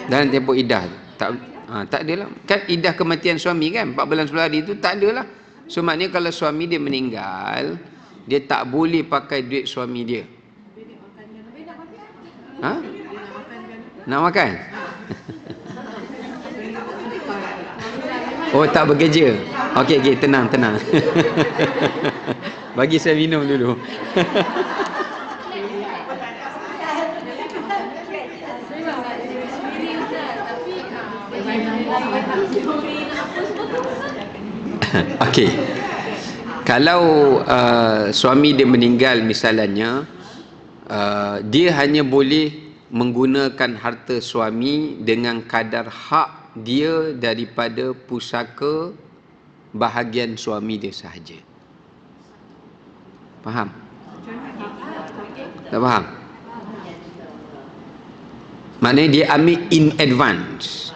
Dalam tempoh iddah tak ada lah. Kan iddah kematian suami kan 4 bulan 10 hari tu tak ada lah. So maknanya kalau suami dia meninggal, dia tak boleh pakai duit suami dia. Nak makan? Oh, tak bekerja. Okey, okey, tenang, tenang. Bagi saya minum dulu. Memang nak diri sendiri Ustaz, tapi Okey. Kalau suami dia meninggal misalnya, dia hanya boleh menggunakan harta suami dengan kadar hak dia daripada pusaka bahagian suami dia sahaja. Faham? Tak faham? Maknanya dia ambil in advance.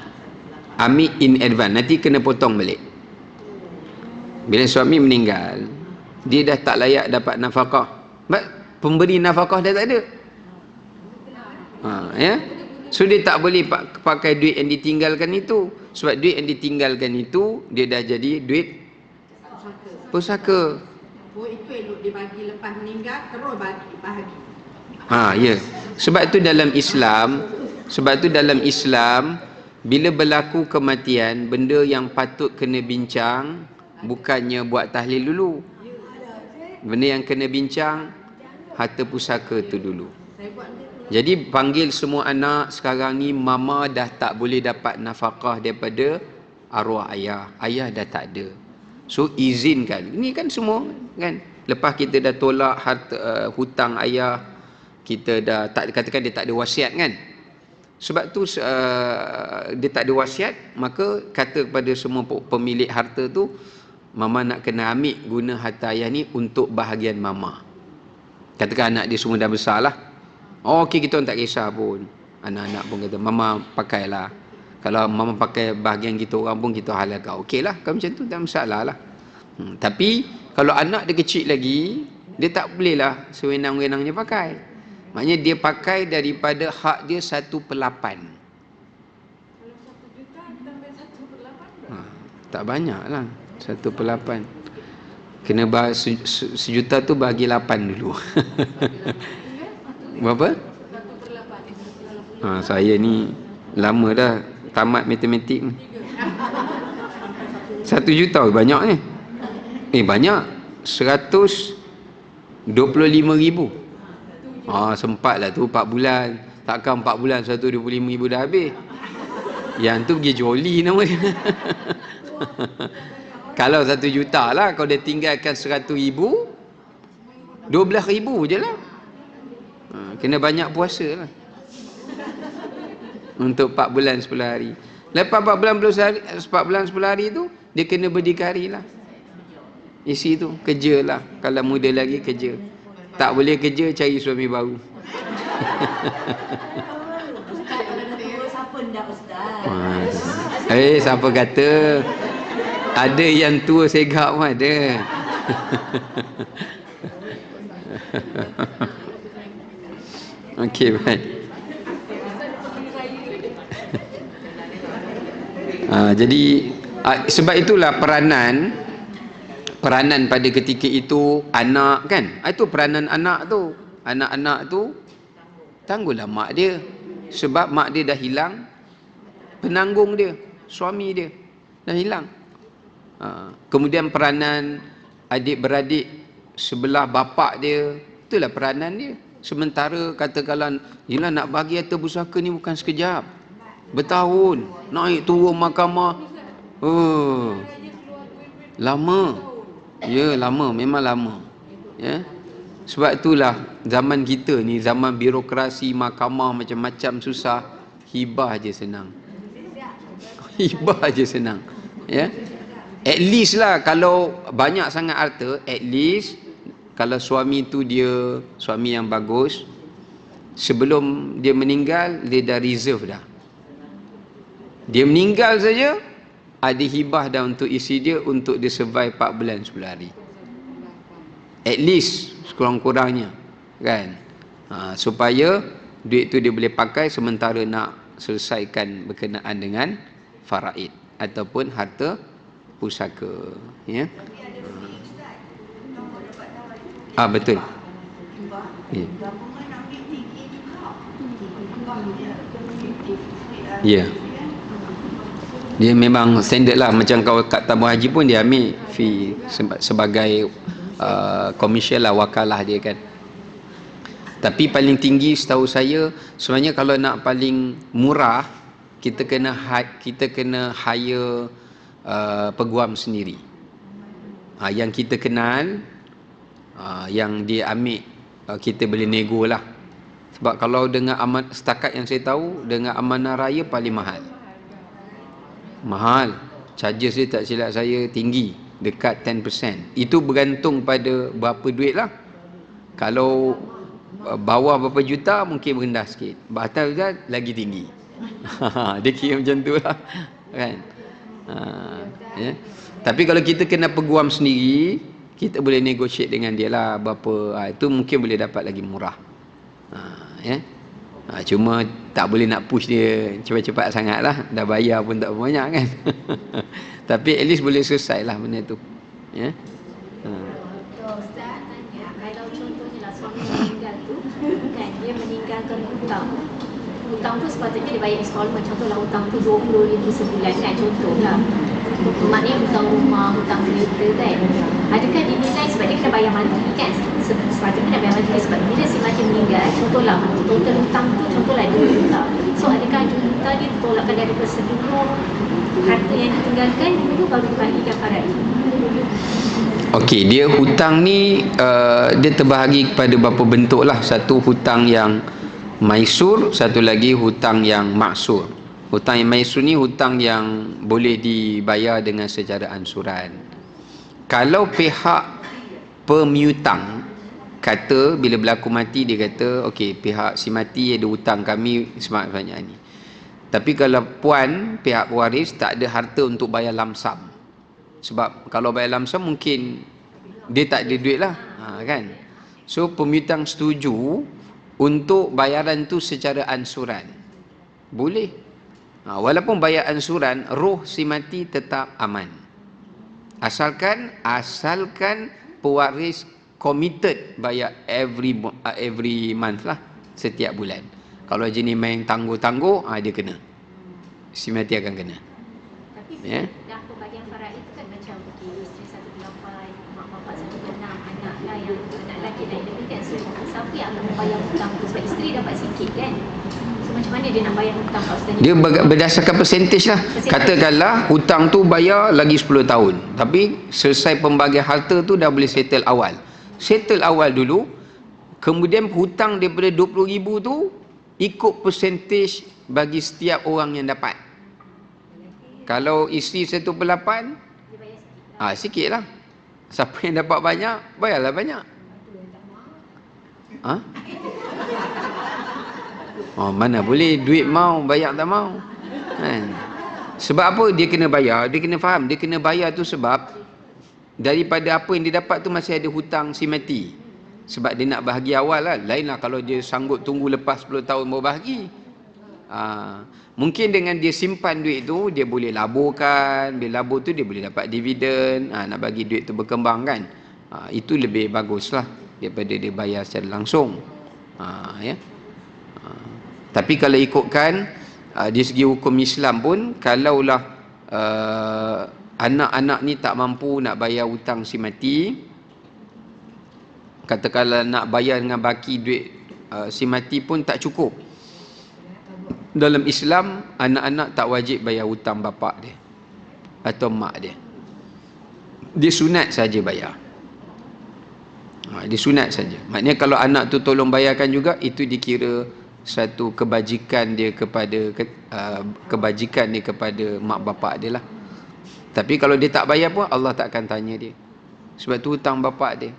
Ambil in advance. Nanti kena potong balik. Bila suami meninggal, dia dah tak layak dapat nafkah. Pemberi nafkah dah tak ada. Ya? So dia tak boleh pakai duit yang ditinggalkan itu. Sebab duit yang ditinggalkan itu, dia dah jadi duit pusaka. Oh, itu elok dia bagi lepas meninggal, terus bahagi. Ya. Sebab itu dalam Islam, bila berlaku kematian, benda yang patut kena bincang bukannya buat tahlil dulu. Benda yang kena bincang harta pusaka tu dulu. Jadi panggil semua anak sekarang ni, mama dah tak boleh dapat nafkah daripada arwah ayah. Ayah dah tak ada. So izinkan. Ini kan semua kan. Lepas kita dah tolak harta hutang ayah, kita dah tak, katakan dia tak ada wasiat kan. Sebab tu dia tak ada wasiat, maka kata kepada semua pemilik harta tu, mama nak kena ambil guna harta ayah ni untuk bahagian mama. Katakan anak dia semua dah besar lah. Oh, okey, kita tak kisah pun. Anak-anak pun kata, mama pakailah. Kalau mama pakai bahagian kita orang pun kita halalkan. Okey lah, kalau macam tu tak masalah lah. Tapi kalau anak dia kecil lagi, dia tak boleh lah sewenang-wenangnya pakai. Maknanya dia pakai daripada hak dia 1/8. kalau 1 juta tambah 1/8 Tak banyak lah 1/8. Kena sejuta tu bagi 8 dulu. Berapa? 1/8. Saya ni lama dah tamat matematik ni. 1 juta banyak ni. Banyak. 125,000. Sempatlah tu 4 bulan. Takkan 4 bulan 125,000 dah habis. Yang tu pergi joli nama dia. Kalau 1 juta lah, kalau dia tinggalkan 100,000, 12,000 je lah. Kena banyak puasa lah. Untuk 4 bulan 10 hari. Lepas 4 bulan 10 hari tu, dia kena berdikari lah. Isi tu, kerja lah. Kalau muda lagi, kerja. Tak boleh kerja, cari suami baru. Ustaz, kalau dah tua, siapa nak Ustaz? Siapa kata? Ada yang tua segak pun ada. Okey, baik. Jadi sebab itulah peranan pada ketika itu anak kan. Itu peranan anak tu. Anak-anak tu tangguhlah mak dia. Sebab mak dia dah hilang, penanggung dia, suami dia dah hilang. Kemudian peranan adik-beradik sebelah bapak dia, itulah peranan dia. Sementara katakanlah, yelah nak bagi harta pusaka ni bukan sekejap, bertahun, naik turun mahkamah, lama. Ya, lama, memang lama. Ya. Sebab itulah zaman kita ni, zaman birokrasi, mahkamah macam-macam susah, hibah je senang. Hibah je senang. Ya. At least lah, kalau banyak sangat harta, at least kalau suami tu dia suami yang bagus, sebelum dia meninggal, dia dah reserve dah. Dia meninggal saja, ada hibah dah untuk isi dia, untuk dia survive 4 bulan 10 hari. At least, sekurang-kurangnya. Kan? Supaya duit tu dia boleh pakai sementara nak selesaikan berkenaan dengan faraid ataupun harta pusaka. Ya. Betul. Ya. Ya. Dia memang standard lah. Macam kalau kat tabung haji pun dia ambil fee sebagai commercial lah, wakalah dia kan. Tapi paling tinggi setahu saya sebenarnya kalau nak paling murah, kita kena hire peguam sendiri, yang kita kenal, yang dia ambil, kita boleh nego lah. Sebab kalau dengan setakat yang saya tahu, dengan amanah raya paling mahal. Charges dia tak silap saya tinggi, dekat 10%. Itu bergantung pada berapa duit lah. Kalau bawah berapa juta mungkin rendah sikit, atas juta lagi tinggi. Dia kira macam tu lah kan. Ya. Tapi kalau kita kena peguam sendiri, kita boleh negotiate dengan dia lah berapa, itu mungkin boleh dapat lagi murah. Ya. Cuma tak boleh nak push dia cepat-cepat sangat lah, dah bayar pun tak banyak kan. Tapi at least boleh selesai lah benda tu. Ya. Ustaz tanya, kalau contohnya lah suami meninggal tu kan, dia meninggalkan hutang. Hutang tu sepatutnya dia bayar installment. Contohlah hutang tu 20,000 sebulan kan, contohlah. Maknanya hutang rumah, hutang kereta kan. Adakah dinilai sebab dia kena bayar monthly kan? Sepatutnya nak bayar monthly sebab bila si mati meninggal, contohlah total hutang tu contohlah 2 juta. So adakah 2 juta dia ditolakkan daripada seluruh harta yang ditinggalkan dulu baru dibagikan kafarat? Okey, dia hutang ni dia terbahagi kepada beberapa bentuk lah. Satu hutang yang maisur, satu lagi hutang yang maksur. Hutang yang maisur ni hutang yang boleh dibayar dengan secara ansuran. Kalau pihak pemiutang kata bila berlaku mati, dia kata okey, pihak si mati ada hutang kami sebanyak ni. Tapi kalau puan, pihak waris tak ada harta untuk bayar lamsam. Sebab kalau bayar lamsam mungkin dia tak ada duit lah, kan. So pemiutang setuju untuk bayaran tu secara ansuran. Boleh. Walaupun bayar ansuran, roh si mati tetap aman. Asalkan pewaris committed bayar every month lah, setiap bulan. Kalau jenis main tangguh-tangguh, dia kena. Si mati akan kena. Tapi Ya. dah pembagian faraid itu kan macam isteri 1/8, mak bapak 1/6, anak lah yang anak lelaki dan lebih kan. So siapa yang akan membayar hutang tu? Sebab isteri dapat sikit kan. So macam mana dia nak bayar hutang kat ustaz? Dia berdasarkan percentage lah. Katakanlah hutang tu bayar lagi 10 tahun, tapi selesai pembagian harta tu dah boleh settle awal. Settle awal dulu, kemudian hutang daripada 20,000 tu ikut percentage bagi setiap orang yang dapat. Kalau isteri 1/8, sikit lah. Siapa yang dapat banyak, bayarlah banyak. Mana boleh duit mau, bayar tak mau kan? Sebab apa dia kena bayar? Dia kena faham, dia kena bayar tu sebab daripada apa yang dia dapat tu masih ada hutang si mati. Sebab dia nak bahagi awal lah. Lain lah kalau dia sanggup tunggu lepas 10 tahun baru bahagi. Mungkin dengan dia simpan duit tu, dia boleh laburkan. Bila labur tu dia boleh dapat dividen. Nak bagi duit tu berkembang kan. Itu lebih bagus lah daripada dia bayar secara langsung. Ya. Tapi kalau ikutkan dari segi hukum Islam pun, kalaulah anak-anak ni tak mampu nak bayar hutang si mati, katakanlah nak bayar dengan baki duit si mati pun tak cukup. Dalam Islam, anak-anak tak wajib bayar hutang bapak dia atau mak dia. Dia sunat saja bayar. Dia sunat saja. Maknanya kalau anak tu tolong bayarkan juga, itu dikira satu kebajikan dia kepada mak bapak dia lah. Tapi kalau dia tak bayar pun Allah tak akan tanya dia. Sebab tu hutang bapak dia.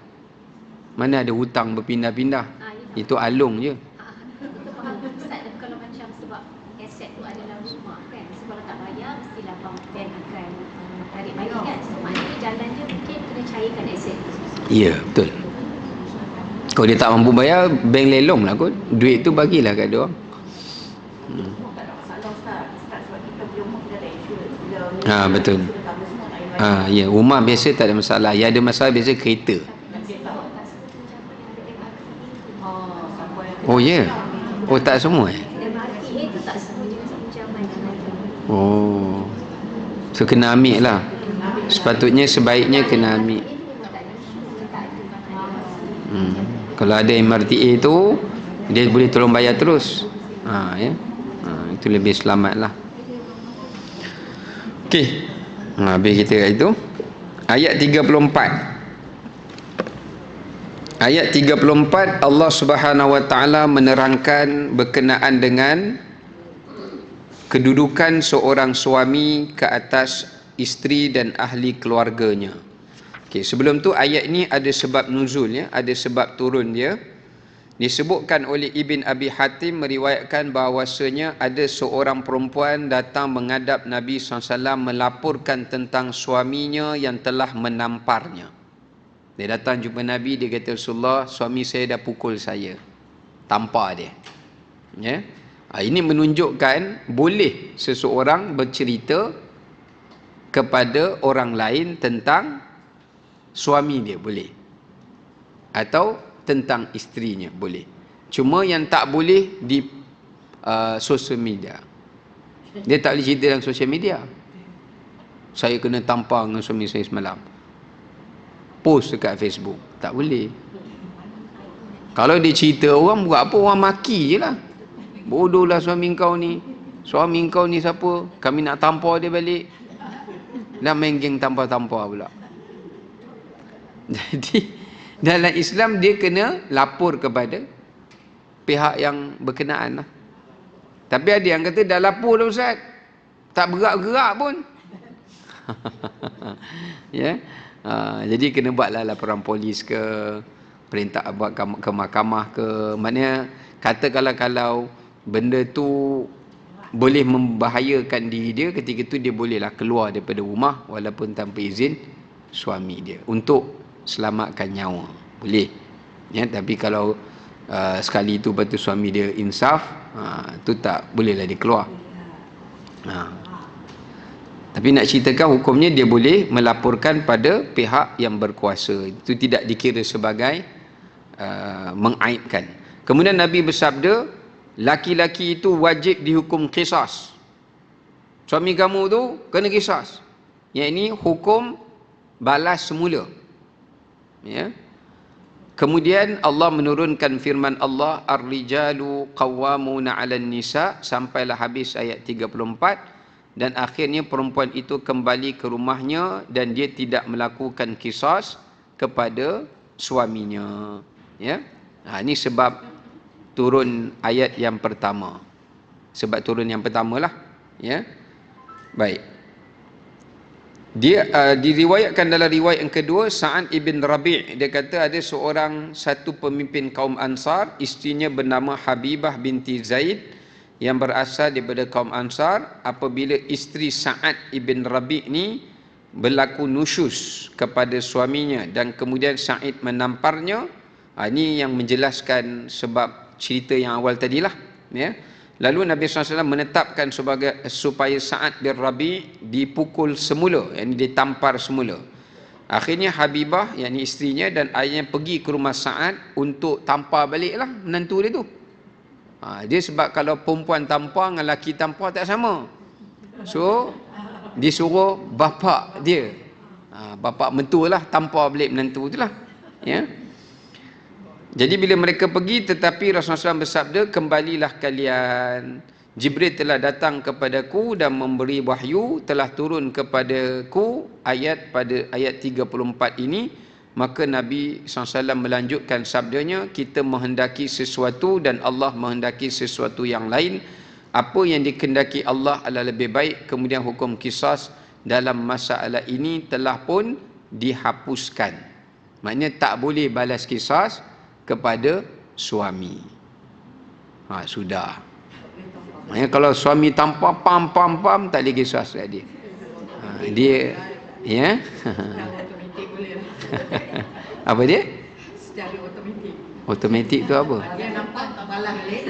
Mana ada hutang berpindah-pindah. Itu alung je. Ustaz, kalau macam sebab aset tu adalah rumah kan, so kalau tak bayar mestilah bank akan tarik balik kan. So maknanya jalan dia mungkin kena cairkan aset tu. Ya, betul. Kalau dia tak mampu bayar, bank lelong lah kot. Duit tu bagilah kat dia orang. Tak ada masalah Ustaz. Sebab kita beli rumah kita ada insurans. Betul. Ya, rumah biasa tak ada masalah. Yang ada masalah biasa kereta. Oh ya. Oh tak semua MRTA tu tak semua jenis pinjaman. Oh. So kena ambil lah. Sepatutnya sebaiknya kena ambil. Kalau ada MRTA tu, dia boleh tolong bayar terus. Ya. Itu lebih selamat lah. Okey. Habis kita kat itu. Ayat 34. Ayat 34 Allah Subhanahu Wa Taala menerangkan berkenaan dengan kedudukan seorang suami ke atas isteri dan ahli keluarganya. Okey, sebelum tu ayat ni ada sebab nuzul ya, ada sebab turun dia. Disebutkan oleh Ibn Abi Hatim meriwayatkan bahawasanya ada seorang perempuan datang menghadap Nabi SAW melaporkan tentang suaminya yang telah menamparnya. Dia datang jumpa Nabi, dia kata, Rasulullah, suami saya dah pukul saya, tampar dia. Ya? Ini menunjukkan boleh seseorang bercerita kepada orang lain tentang suami dia, boleh. Atau tentang isterinya, boleh. Cuma yang tak boleh di sosial media. Dia tak boleh cerita dalam sosial media. Saya kena tampar dengan suami saya semalam, post dekat Facebook. Tak boleh. Kalau dia cerita, orang buat apa? Orang maki je lah. Bodohlah suami kau ni. Suami kau ni siapa? Kami nak tampar dia balik. Dah main geng tampar-tampar pula. Jadi dalam Islam dia kena lapor kepada pihak yang berkenaan lah. Tapi ada yang kata dah lapor dah Ustaz, tak bergerak-gerak pun. Ya. Jadi kena buatlah laporan polis ke, perintah buat ke mahkamah ke. Maknanya katakanlah kalau benda tu boleh membahayakan diri dia, ketika tu dia bolehlah keluar daripada rumah walaupun tanpa izin suami dia untuk selamatkan nyawa. Boleh. Ya, tapi kalau sekali tu lepas tu suami dia insaf, tu tak bolehlah dia keluar. Tapi nak ceritakan hukumnya dia boleh melaporkan pada pihak yang berkuasa. Itu tidak dikira sebagai mengaibkan. Kemudian Nabi bersabda, laki-laki itu wajib dihukum qisas. Suami kamu tu kena qisas. Yang ini hukum balas semula. Ya. Kemudian Allah menurunkan firman Allah, ar-rijalu qawwamuna 'alan nisa, sampailah habis ayat 34, dan akhirnya perempuan itu kembali ke rumahnya dan dia tidak melakukan qisas kepada suaminya. Ya. Ini sebab turun ayat yang pertama. Sebab turun yang pertamalah. Ya. Baik. Dia diriwayatkan dalam riwayat yang kedua, Sa'ad ibn Rabi', dia kata ada satu pemimpin kaum Ansar, isterinya bernama Habibah binti Zaid yang berasal daripada kaum Ansar. Apabila isteri Sa'ad ibn Rabi' ni berlaku nusyus kepada suaminya dan kemudian Sa'id menamparnya, ini yang menjelaskan sebab cerita yang awal tadilah, ya. Lalu Nabi SAW menetapkan supaya Sa'ad bin Rabi' dipukul semula, yakni ditampar semula. Akhirnya Habibah, yakni isterinya dan ayahnya pergi ke rumah Sa'ad untuk tampar baliklah menantu dia tu. Dia sebab kalau perempuan tampar dengan lelaki tampar tak sama. So disuruh bapa dia, bapa mentua lah, tampar balik menantu tu lah. Ya. Jadi bila mereka pergi, tetapi Rasulullah SAW bersabda, kembalilah kalian. Jibril telah datang kepadaku dan memberi wahyu, telah turun kepadaku pada ayat 34 ini. Maka Nabi SAW melanjutkan sabdanya, kita menghendaki sesuatu dan Allah menghendaki sesuatu yang lain. Apa yang dikehendaki Allah adalah lebih baik. Kemudian hukum qisas dalam masalah ini telah pun dihapuskan. Maknanya tak boleh balas qisas kepada suami. Sudah. Maknanya kalau suami tampar pam tak boleh qisas kat dia. Dia ya. Apa dia? Secara automatik. Automatik tu apa? Dia nampak tak balas balik.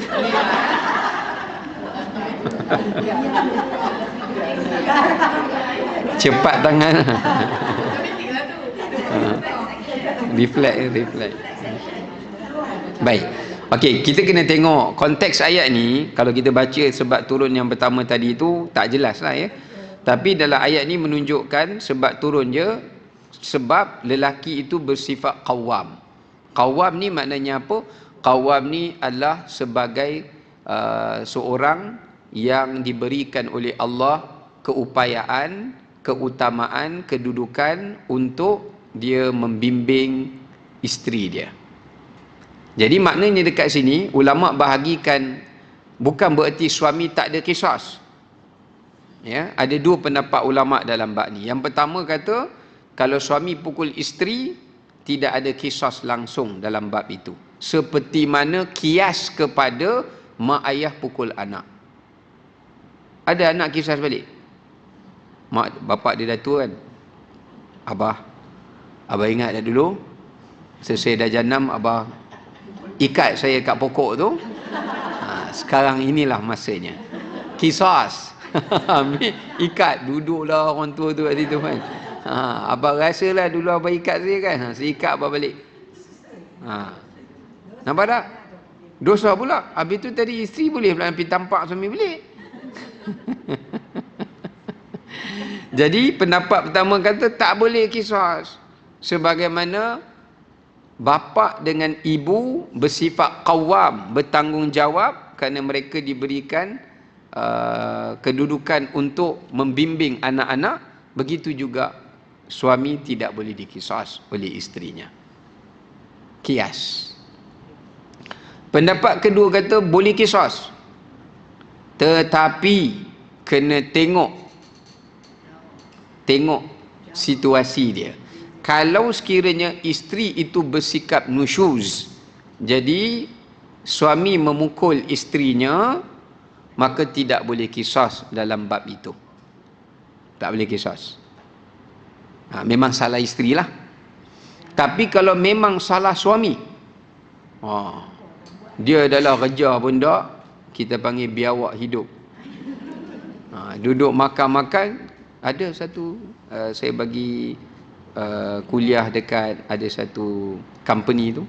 Cepat tangan. Automatik lah tu. Reflect. Baik. Okey, kita kena tengok konteks ayat ni. Kalau kita baca sebab turun yang pertama tadi tu tak jelas lah ya. Tapi dalam ayat ni menunjukkan sebab turun je, sebab lelaki itu bersifat qawwam. Qawwam ni maknanya apa? Qawwam ni adalah sebagai seorang yang diberikan oleh Allah keupayaan, keutamaan, kedudukan untuk dia membimbing isteri dia. Jadi maknanya dekat sini ulama bahagikan, bukan bererti suami tak ada qisas. Ya, ada dua pendapat ulama dalam bab ni. Yang pertama kata kalau suami pukul isteri tidak ada qisas langsung dalam bab itu. Seperti mana kias kepada mak ayah pukul anak. Ada anak qisas balik. Mak bapak dia dah tua kan. Abah ingat dah dulu saya dah janam abah ikat saya kat pokok tu. Sekarang inilah masanya. Qisas. Ambil ikat, duduklah orang tua tu kat situ kan. Abang rasalah dulu abang ikat saya kan. Saya ikat abang balik. Nampak tak? Dosa pula. Habis tu tadi isteri boleh pula pergi tampak suami balik. Jadi pendapat pertama kata tak boleh qisas. Sebagaimana bapa dengan ibu bersifat qawwam, bertanggungjawab kerana mereka diberikan kedudukan untuk membimbing anak-anak, begitu juga suami tidak boleh diqisas oleh isterinya. Kias. Pendapat kedua kata boleh qisas, tetapi kena tengok situasi dia. Kalau sekiranya isteri itu bersikap nusyuz, jadi suami memukul isterinya, maka tidak boleh qisas dalam bab itu. Tak boleh qisas. Memang salah isteri lah. Tapi kalau memang salah suami, dia adalah kerja pun tak, kita panggil biawak hidup. Duduk makan-makan. Ada satu saya bagi kuliah dekat ada satu company tu,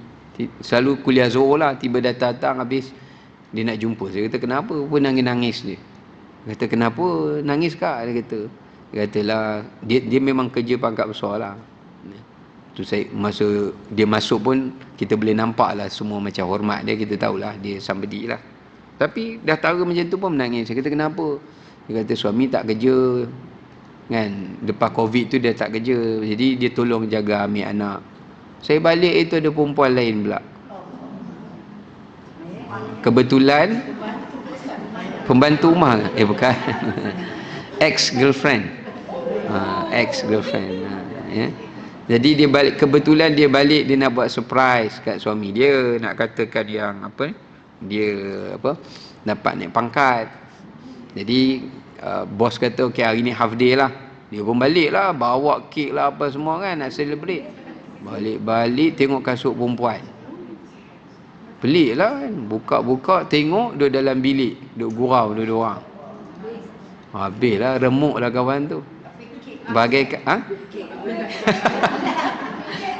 selalu kuliah Zohor lah, tiba datang habis dia nak jumpa. Saya kata kenapa? Pun nangis-nangis dia. Kata kenapa nangis kak? Dia katalah dia memang kerja pangkat besar lah. Tu saya masa dia masuk pun kita boleh nampak lah semua macam hormat dia, kita tahulah dia somebody lah. Tapi dah tara macam tu pun menangis. Saya kata kenapa? Dia kata suami tak kerja kan, lepas Covid tu dia tak kerja, jadi dia tolong jaga ambil anak. Saya balik itu ada perempuan lain pula. Kebetulan pembantu rumah, bukan. Ex-girlfriend. Ex-girlfriend. Ya. Jadi dia balik, kebetulan dia balik, dia nak buat surprise kat suami dia, nak katakan yang apa, dia apa, dapat naik pangkat. Jadi bos kata okey hari ni half day lah. Dia pun balik lah, bawa kek lah apa semua kan, nak celebrate. Balik tengok kasut perempuan. Pelik lah kan. Buka-buka tengok dia dalam bilik, duk gurau dua orang. Habis lah, remuk lah kawan tu. Bagaikan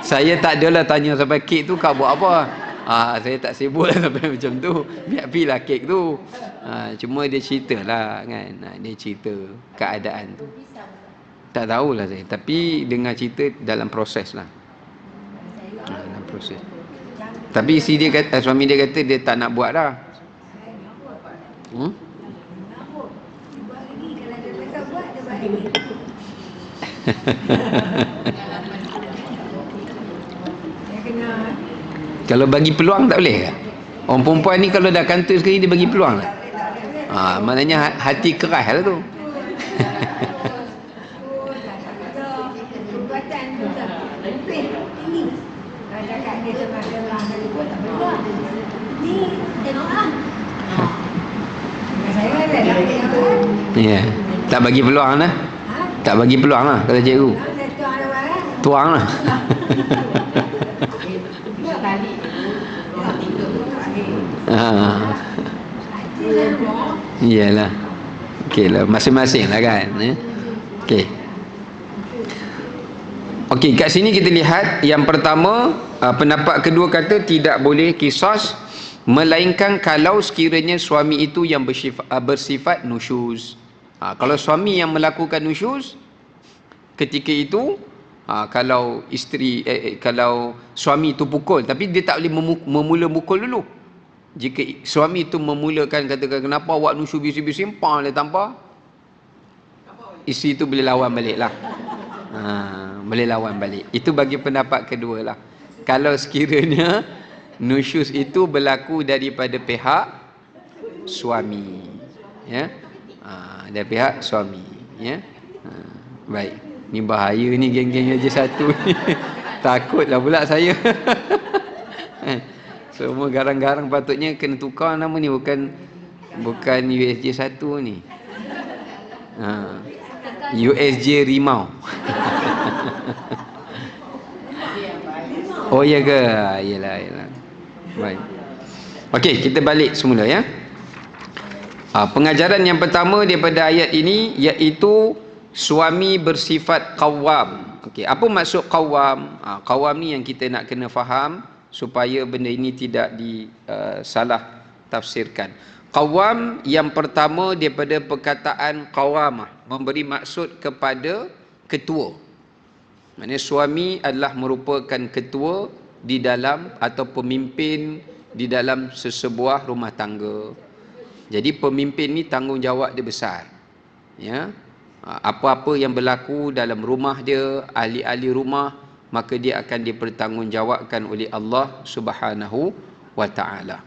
saya tak adalah tanya sampai kek tu kau buat apa. Saya tak sibuk lah sampai macam tu. Biar pilah kek tu. Cuma dia cerita lah kan. Dia cerita keadaan tu. Tak tahulah saya. Tapi dengar cerita dalam proses lah. Dalam proses. Tapi si dia kata, suami dia kata dia tak nak buat dah. Kalau bagi peluang tak boleh ke? Orang perempuan ni kalau dah kantor sekali dia bagi peluang lah. Maknanya hati keras lah tu. Ya, tak bagi peluang lah. Tak bagi peluang lah kata cikgu. Tuang lah. Iyalah. Okey lah, masing-masing lah kan. Okey. Okey, kat sini kita lihat yang pertama, pendapat kedua kata tidak boleh qisas, melainkan kalau sekiranya suami itu yang bersifat nusyuz. Kalau suami yang melakukan nusyuz, ketika itu kalau kalau suami itu pukul, tapi dia tak boleh memula pukul dulu. Jika suami itu memulakan, katakan kenapa awak nusyuz bisi-bisi, simpang dia tampar, isteri itu boleh lawan balik lah. Boleh lawan balik. Itu bagi pendapat kedua lah. Kalau sekiranya nusyuz itu berlaku daripada pihak suami, ya, dari pihak suami, ya. Baik, ni bahaya ni geng-geng aja satu ni. Takutlah pula saya. Semua garang-garang patutnya kena tukar nama ni, bukan USJ 1 ni. USJ Rimau. Oh ya ke? Yalah. Baik. Okey, kita balik semula ya. Pengajaran yang pertama daripada ayat ini iaitu suami bersifat qawwam. Okey, apa maksud qawwam? Qawwam ni yang kita nak kena faham supaya benda ini tidak disalah tafsirkan. Qawwam yang pertama daripada perkataan qawamah, memberi maksud kepada ketua. Maksudnya suami adalah merupakan ketua di dalam atau pemimpin di dalam sesebuah rumah tangga. Jadi pemimpin ni tanggungjawab dia besar. Ya. Apa-apa yang berlaku dalam rumah dia, ahli-ahli rumah, maka dia akan dipertanggungjawabkan oleh Allah Subhanahu wa taala.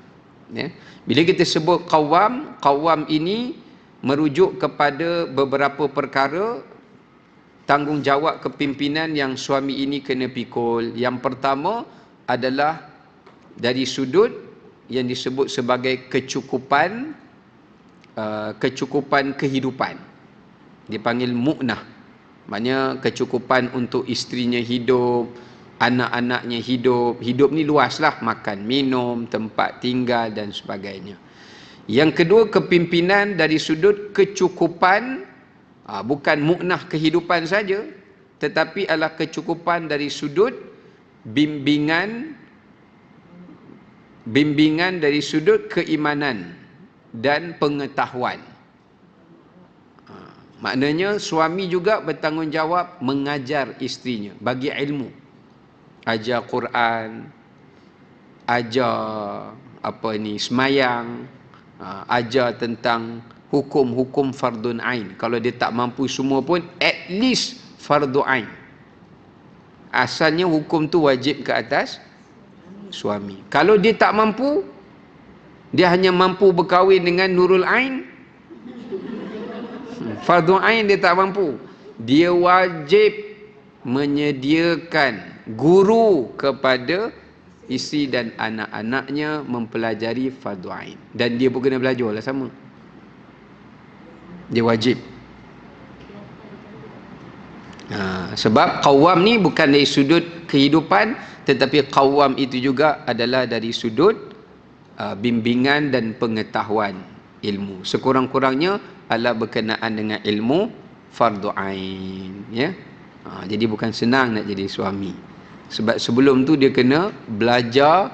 Ya. Bila kita sebut qawwam ini merujuk kepada beberapa perkara tanggungjawab kepimpinan yang suami ini kena pikul. Yang pertama adalah dari sudut yang disebut sebagai kecukupan kehidupan. Dipanggil mu'nah. Maknanya kecukupan untuk isterinya hidup, anak-anaknya hidup. Hidup ni luaslah, makan, minum, tempat tinggal dan sebagainya. Yang kedua, kepimpinan dari sudut kecukupan, bukan mu'nah kehidupan saja, tetapi adalah kecukupan dari sudut bimbingan dari sudut keimanan dan pengetahuan. Maknanya suami juga bertanggungjawab mengajar isterinya, bagi ilmu, ajar Quran, ajar semayang, ajar tentang hukum-hukum fardun ain. Kalau dia tak mampu semua pun, at least fardu ain. Asalnya hukum tu wajib ke atas suami. Kalau dia tak mampu, dia hanya mampu berkahwin dengan nurul ain, fardu ain dia tak mampu, dia wajib menyediakan guru kepada isteri dan anak-anaknya mempelajari fardu ain, dan dia pun kena belajar lah sama. Dia wajib. Sebab qawwam ni bukan dari sudut kehidupan, tetapi qawwam itu juga adalah dari sudut bimbingan dan pengetahuan ilmu. Sekurang-kurangnya adalah berkenaan dengan ilmu fardu ain, ya. Jadi bukan senang nak jadi suami. Sebab sebelum tu dia kena belajar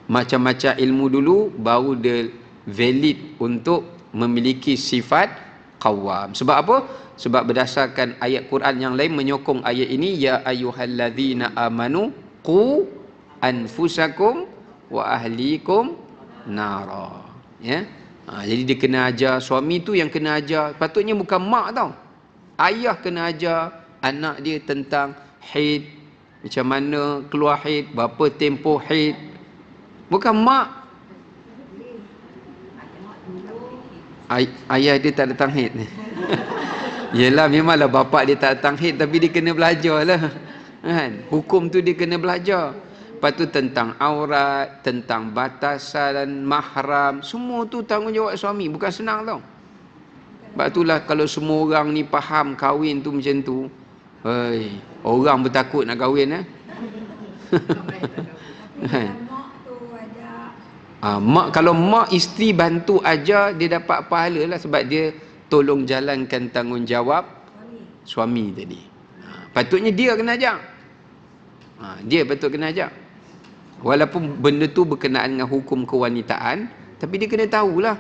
macam-macam ilmu dulu, baru dia valid untuk memiliki sifat qawwam. Sebab apa? Sebab berdasarkan ayat Quran yang lain menyokong ayat ini, ya ayyuhallazina amanu qu anfusakum wa ahlikum nara. Ya. Jadi dia kena ajar, suami tu yang kena ajar. Patutnya bukan mak tau. Ayah kena ajar anak dia tentang haid, macam mana keluar haid, berapa tempoh haid. Bukan mak. Ayah dia tak datang haid. Yelah, memanglah bapak dia tak datang haid, tapi dia kena belajar lah. Kan? Hukum tu dia kena belajar. Lepas tu tentang aurat, tentang batasan mahram, semua tu tanggungjawab suami. Bukan senang tau. Sebab itulah kalau semua orang ni faham kahwin tu macam tu, orang bertakut nak kahwin. Mak, kalau mak isteri bantu ajar, dia dapat pahala lah, sebab dia tolong jalankan tanggungjawab suami tadi. Patutnya dia kena ajar. Dia patut kena ajar. Walaupun benda tu berkenaan dengan hukum kewanitaan, tapi dia kena tahulah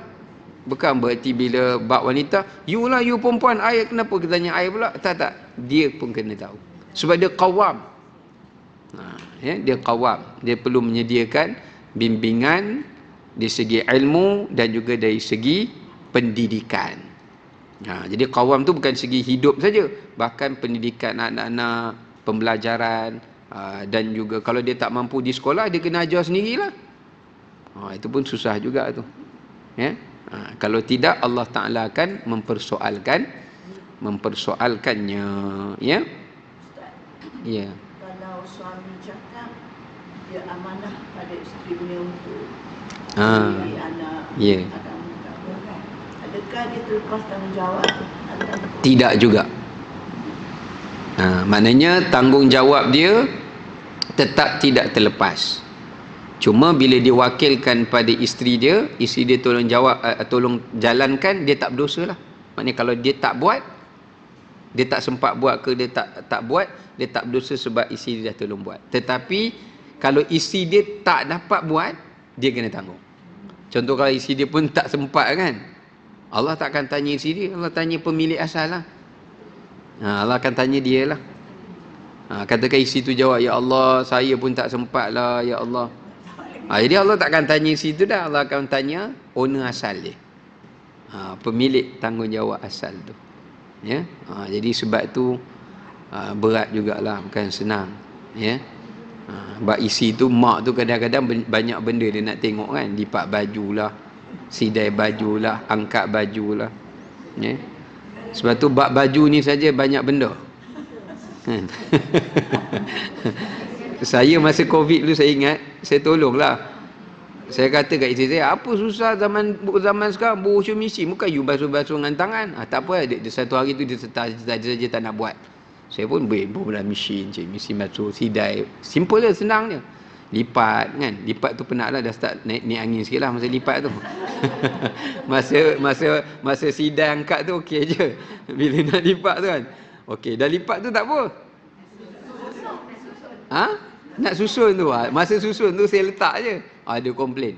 Bukan berarti bila bab wanita, you lah, you perempuan, I kenapa kita tanya I pula? Tak. Dia pun kena tahu. Sebab dia qawam. Dia qawam. Dia perlu menyediakan bimbingan dari segi ilmu dan juga dari segi pendidikan. Jadi qawam tu bukan segi hidup saja, bahkan pendidikan anak-anak, pembelajaran, dan juga kalau dia tak mampu di sekolah, dia kena ajar sendirilah. Itu pun susah juga tu. Kalau tidak, Allah Ta'ala akan mempersoalkannya. Ya. Ya. Kalau suami cakap dia amanah pada isteri dia untuk beri anak, Ya. adakah dia terlepas tanggungjawab? Tidak juga. Maknanya tanggungjawab dia tetap tidak terlepas. Cuma bila dia wakilkan pada isteri dia tolong jawab, tolong jalankan, dia tak berdosa lah. Maknanya kalau dia tak buat, dia tak sempat buat ke dia tak buat, dia tak berdosa sebab isteri dia dah tolong buat. Tetapi kalau isteri dia tak dapat buat, dia kena tanggung. Contoh kalau isteri dia pun tak sempat kan, Allah tak akan tanya isteri dia, Allah tanya pemilik asal lah. Allah akan tanya dia lah. Katakan isteri tu jawab, ya Allah, saya pun tak sempat lah, ya Allah. Jadi Allah tak akan tanya isteri tu dah, Allah akan tanya owner asal dia, pemilik tanggungjawab asal tu. Ya. Jadi sebab tu berat jugalah, bukan senang. Ya. Sebab isi tu, mak tu kadang-kadang banyak benda dia nak tengok kan, lipat bajulah, sidai bajulah, angkat bajulah. Ya. Sebab tu bab baju ni saja banyak benda. Saya masa Covid dulu, saya ingat, saya tolonglah. Saya kata kat isteri saya, apa susah zaman sekarang washing machine, bukan you basuh-basuh dengan tangan. Tak apa, dia satu hari tu dia saja tak nak buat. Saya pun dalam mesin basuh, sidai. Simple je, senang je. Lipat kan, lipat tu penat lah, dah start naik angin sikit lah masa lipat tu. masa sidai angkat tu okey je. Bila nak lipat tu kan, okey, dah lipat tu tak apa. Nak susun tu, masa susun tu saya letak je, dia komplain.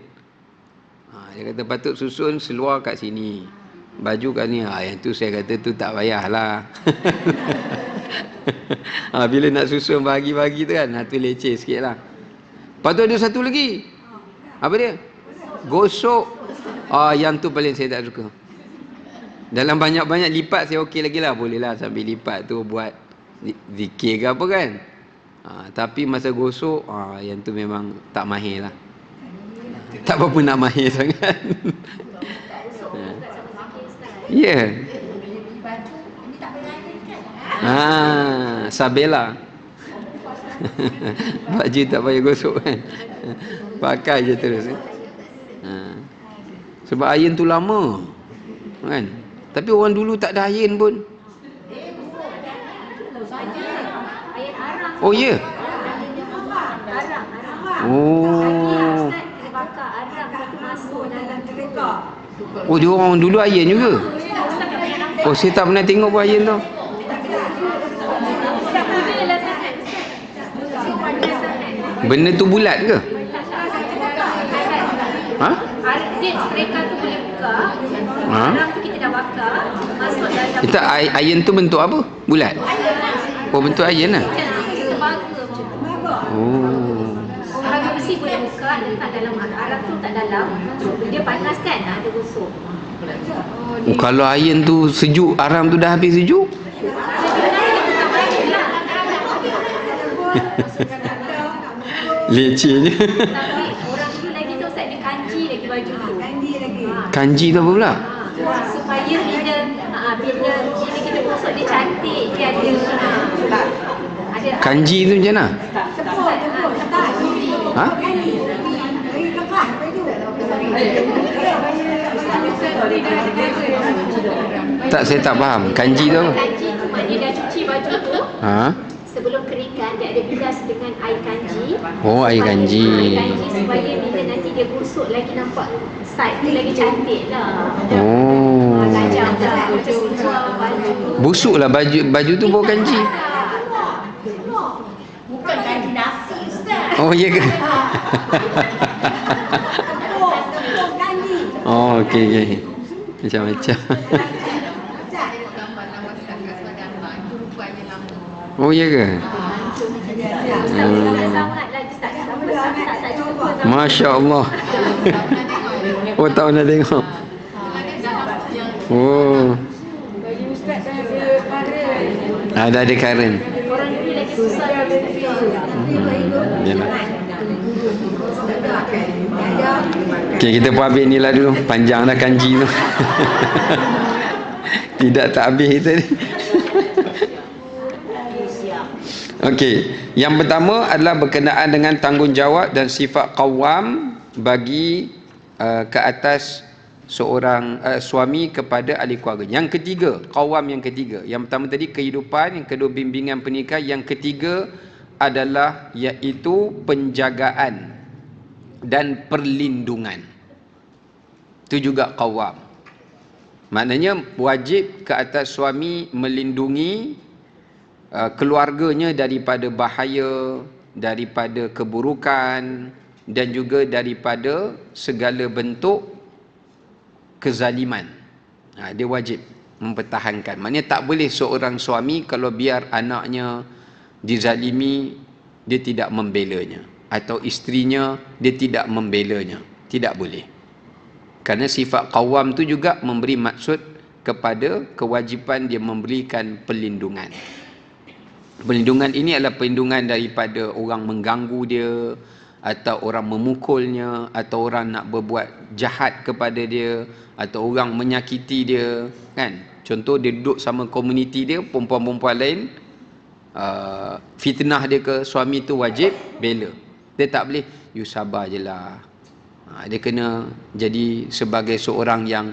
Dia kata patut susun seluar kat sini, baju kat ni. Yang tu saya kata tu tak payahlah. Bila nak susun bagi-bagi tu kan, tu leceh sikit lah. Lepas tu ada satu lagi, apa dia? Gosok. Yang tu paling saya tak suka. Dalam banyak-banyak lipat saya okey lagi lah, boleh lah sambil lipat tu buat zikir ke apa kan. Tapi masa gosok, yang tu memang tak mahir lah. Tak apa-apa nak mahir sangat. Ya. Sabela. Baju tak payah gosok kan. Pakai je terus. Sebab iron tu lama kan. Tapi orang dulu tak ada iron pun. Oh ya. Oh, dia orang dulu iron juga. Oh, saya tak pernah tengok pun iron tu. Benda tu bulat ke? Mereka tu boleh buka. Arang tu kita dah bakar, masuk dalam. Kita iron tu bentuk apa? Bulat. Oh, bentuk iron lah. Bahagian besi boleh buka, letak dalam arang tu, tak dalam. Dia panas kan, ada gosok. Kalau iron tu sejuk, arang tu dah habis sejuk. Lecehnya. Tapi orang dulu lagi tu Ustaz, dia kanji lagi baju tu. Kanji tu apa pula? Supaya bila kita gosok dia cantik, dia ada Kanji tu macam mana? Tak, saya tak faham. Kanji tu apa? Kanji tu maknanya dah cuci baju tu. Sebelum keringkan, dia ada bilas dengan air kanji. Oh, air kanji. Air kanji supaya bila nanti dia gosok lagi nampak side tu lagi cantik lah. Tajam lah, macam baju. Busuk lah baju tu bau kanji. Bukan kanji nasi Ustaz. Oh, ya ke? Oh, okey. Macam-macam. Tengok gambar nama Ustaz kat Semadang itu rupanya lama. Oh ya ke? Sangat lagi tak sama tak jumpa sama. Masya Allah. Oh, tak pernah tengok. Oh. Bagi Ustaz dah ada karen. Ada karen. Orang ni lagi susah Yalah. Okay, kita pun habis ni lah dulu. Panjang dah kanji tu. Tidak tak habis kita ni. Okey, yang pertama adalah berkenaan dengan tanggungjawab dan sifat qawwam bagi ke atas seorang suami kepada ahli keluarga. Yang ketiga, qawwam yang ketiga. Yang pertama tadi kehidupan, yang kedua bimbingan pernikahan, yang ketiga adalah iaitu penjagaan dan perlindungan. Itu juga qawwam. Maknanya wajib ke atas suami melindungi keluarganya daripada bahaya, daripada keburukan dan juga daripada segala bentuk kezaliman. Dia wajib mempertahankan. Maknanya tak boleh seorang suami kalau biar anaknya dizalimi, dia tidak membelanya, atau isterinya dia tidak membelanya. Tidak boleh. Kerana sifat qawwam tu juga memberi maksud kepada kewajipan dia memberikan perlindungan. Perlindungan ini adalah perlindungan daripada orang mengganggu dia, atau orang memukulnya, atau orang nak berbuat jahat kepada dia, atau orang menyakiti dia, kan? Contoh dia duduk sama komuniti dia, perempuan-perempuan lain fitnah dia ke suami tu, wajib bela. Dia tak boleh you sabar je lah. Dia kena jadi sebagai seorang yang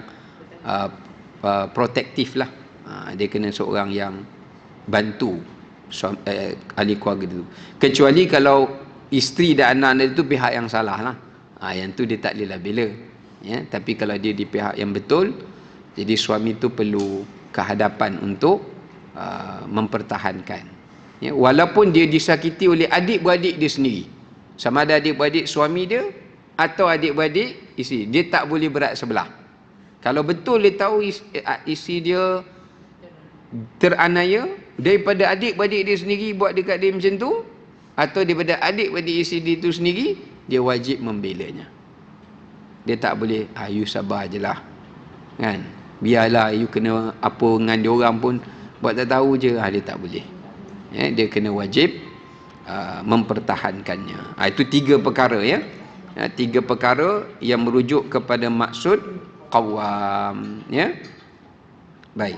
protektif lah. Dia kena seorang yang bantu ahli keluarga itu. Kecuali kalau isteri dan anak itu pihak yang salah lah. Yang tu dia tak boleh lah bela. Ya, tapi kalau dia di pihak yang betul, jadi suami tu perlu kehadapan untuk mempertahankan. Ya, walaupun dia disakiti oleh adik-beradik dia sendiri. Sama ada adik-beradik suami dia atau adik-beradik isteri. Dia tak boleh berat sebelah. Kalau betul dia tahu isteri dia teranaya daripada adik-beradik dia sendiri buat dekat dia macam tu, atau daripada adik-beradik isteri dia tu sendiri, dia wajib membelanya. Dia tak boleh you sabar je lah, kan, biarlah you kena apa dengan dia orang pun buat tak tahu je. Dia tak boleh. Dia kena wajib mempertahankannya. Itu tiga perkara, ya. Tiga perkara yang merujuk kepada maksud qawwam, ya. Baik.